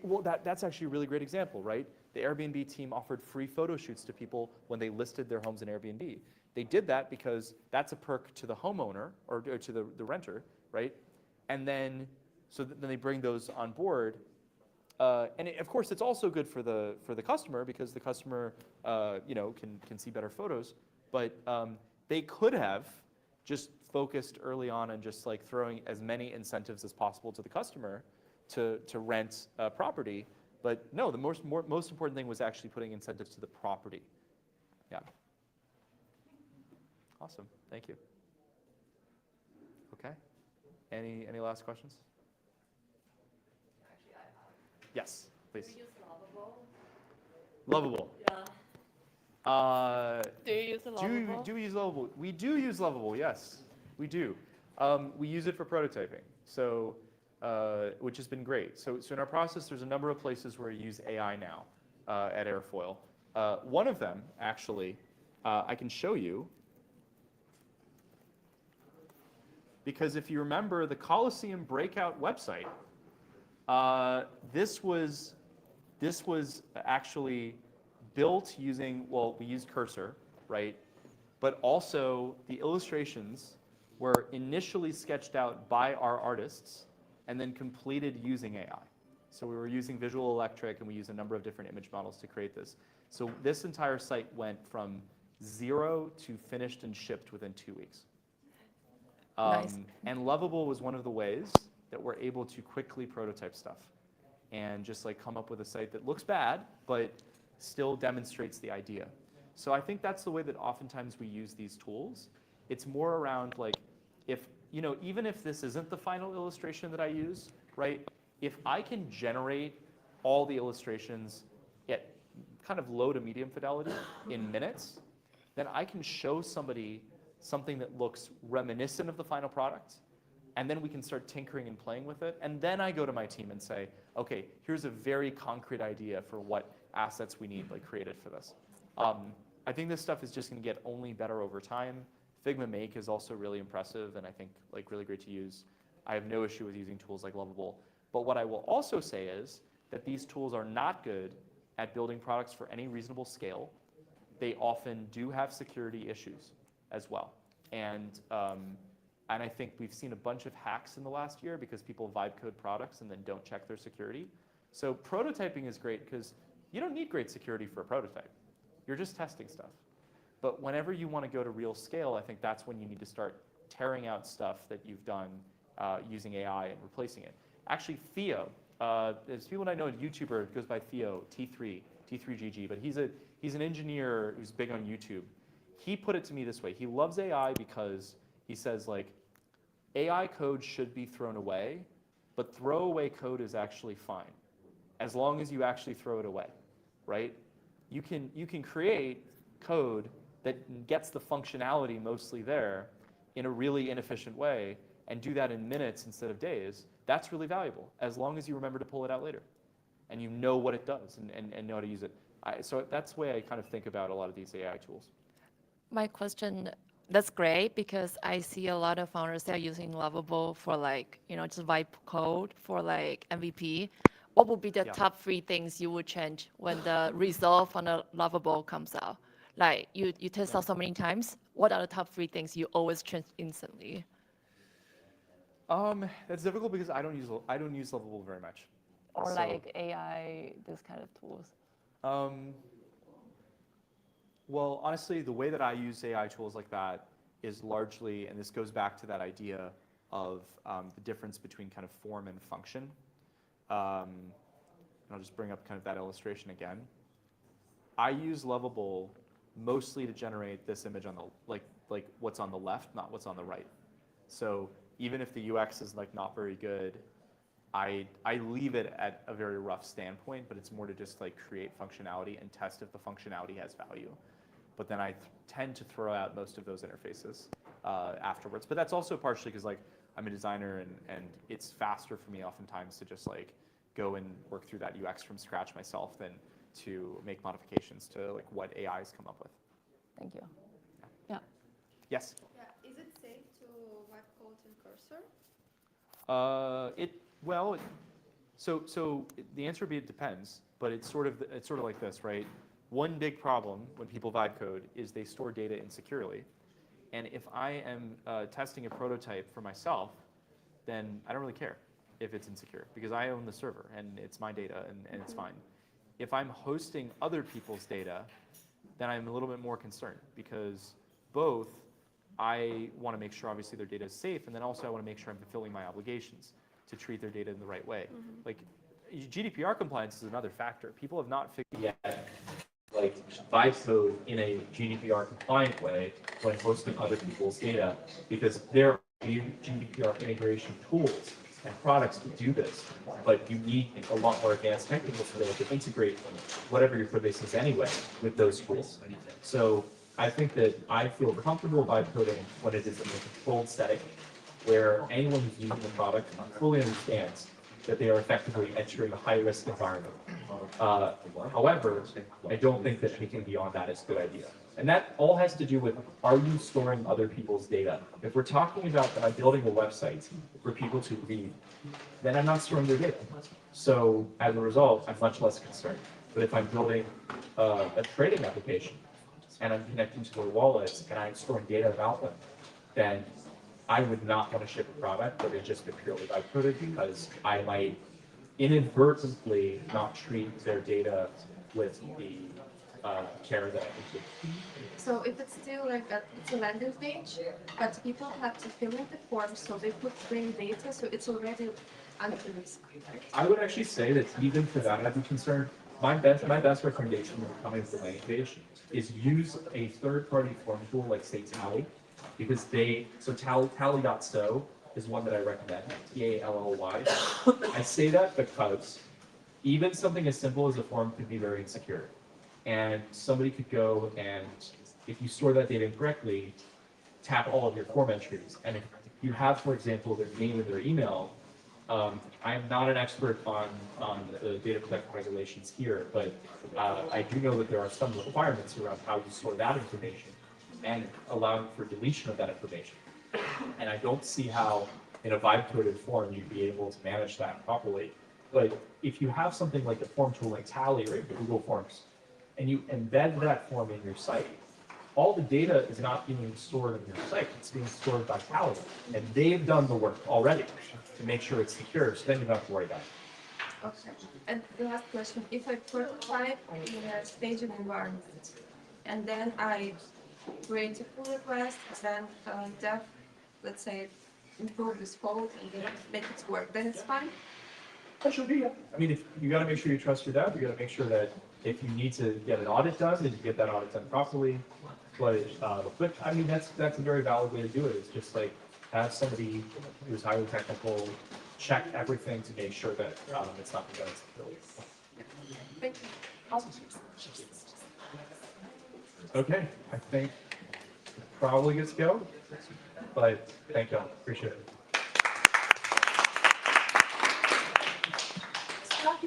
Well, that's actually a really great example, right? The Airbnb team offered free photo shoots to people when they listed their homes in Airbnb. They did that because that's a perk to the homeowner or to the renter, right? And then, then they bring those on board. Of course, it's also good for the customer because the customer, can see better photos. But they could have just focused early on and just like throwing as many incentives as possible to the customer to rent a property. But no, the most important thing was actually putting incentives to the property. Yeah. Awesome. Thank you. Okay. Any last questions? Yes, please. Do you use Lovable. Yeah. Do you use Lovable? Do we use Lovable? We do use Lovable, yes. We do. We use it for prototyping, so which has been great. So in our process, there's a number of places where we use AI now at Airfoil. One of them, actually, I can show you. Because if you remember the Coliseum Breakout website, this was actually built using, well, we used Cursor, right? But also the illustrations were initially sketched out by our artists and then completed using AI. So we were using Visual Electric and we used a number of different image models to create this. So this entire site went from 0 to finished and shipped within 2 weeks. Nice. And Lovable was one of the ways that we're able to quickly prototype stuff and just like come up with a site that looks bad, but still demonstrates the idea. So I think that's the way that oftentimes we use these tools. It's more around like, even if this isn't the final illustration that I use, right? If I can generate all the illustrations at kind of low to medium fidelity in minutes, then I can show somebody something that looks reminiscent of the final product, and then we can start tinkering and playing with it. And then I go to my team and say, okay, here's a very concrete idea for what assets we need like created for this. I think this stuff is just going to get only better over time. Figma Make is also really impressive and I think like really great to use. I have no issue with using tools like Lovable. But what I will also say is that these tools are not good at building products for any reasonable scale. They often do have security issues as well. And I think we've seen a bunch of hacks in the last year because people vibe code products and then don't check their security. So prototyping is great because you don't need great security for a prototype. You're just testing stuff. But whenever you want to go to real scale, I think that's when you need to start tearing out stuff that you've done using AI and replacing it. Actually, Theo, there's people that I know, a YouTuber goes by Theo, T3GG, but he's an engineer who's big on YouTube. He put it to me this way. He loves AI because he says, like, AI code should be thrown away, but throwaway code is actually fine, as long as you actually throw it away, right? You can create code that gets the functionality mostly there in a really inefficient way and do that in minutes instead of days. That's really valuable, as long as you remember to pull it out later and you know what it does and know how to use it. So that's the way I kind of think about a lot of these AI tools. My question, that's great because I see a lot of founders that are using Lovable for like, just vibe code for like MVP. What would be the top 3 things you would change when the result on the Lovable comes out? Like you test out so many times. What are the top 3 things you always change instantly? That's difficult because I don't use Lovable very much. Or like AI, this kind of tools. Well, honestly, the way that I use AI tools like that is largely, and this goes back to that idea of the difference between kind of form and function. And I'll just bring up kind of that illustration again. I use Lovable mostly to generate this image on the like what's on the left, not what's on the right. So even if the UX is like not very good, I leave it at a very rough standpoint, but it's more to just like create functionality and test if the functionality has value. But then I tend to throw out most of those interfaces afterwards. But that's also partially because like I'm a designer and it's faster for me oftentimes to just like go and work through that UX from scratch myself than to make modifications to like what AI's come up with. Thank you. Yeah. Yes? Yeah. Is it safe to wipe code in Cursor? So the answer would be it depends, but it's sort of like this, right? One big problem when people vibe code is they store data insecurely. And if I am testing a prototype for myself, then I don't really care if it's insecure because I own the server and it's my data and it's fine. If I'm hosting other people's data, then I'm a little bit more concerned because both I want to make sure obviously their data is safe, and then also I want to make sure I'm fulfilling my obligations to treat their data in the right way. Like GDPR compliance is another factor. People have not figured yet like vibe code in a GDPR compliant way when hosting other people's data, because there are GDPR integration tools and products to do this, but you need a lot more advanced technical skills to integrate whatever your code base is anyway with those tools. So I think that I feel comfortable vibe coding when it is in a controlled setting where anyone who's using the product fully understands that they are effectively entering a high-risk environment. However, I don't think that anything beyond that is a good idea. And that all has to do with, are you storing other people's data? If we're talking about that I'm building a website for people to read, then I'm not storing their data. So as a result, I'm much less concerned. But if I'm building a trading application and I'm connecting to their wallets and I'm storing data about them, then I would not want to ship a product that is just purely vibe coded because I might inadvertently not treat their data with the care that I should. So if it's still like it's a landing page, but people have to fill in the form, so they put plain data, so it's already under risk. Right? I would actually say that even for that, I'd be concerned. My best recommendation when coming to the landing page is use a third-party form tool like say Tally, because Tally.so is one that I recommend, T-A-L-L-Y. I say that because even something as simple as a form could be very insecure. And somebody could go and, if you store that data incorrectly, tap all of your form entries. And if you have, for example, their name and their email, I am not an expert on the data protection regulations here, but I do know that there are some requirements around how you store that information and allowing for deletion of that information. And I don't see how in a vibe-coded form you'd be able to manage that properly. But if you have something like a form tool like Tally or Google Forms, and you embed that form in your site, all the data is not being stored in your site, it's being stored by Tally. And they've done the work already to make sure it's secure, so then you don't have to worry about it. Okay. And the last question, if I prototype in a staging environment, and then I create a pull request, then Dev, let's say, improve this code and then make it work, then it's fine? That should be, yeah. I mean, if you got to make sure you trust your dev, you got to make sure that if you need to get an audit done, that you get that audit done properly. But I mean, that's a very valid way to do it. It's just like have somebody who's highly technical check everything to make sure that it's not going to Thank you. Awesome. Okay, I think probably good to go, but thank you, appreciate it. Stop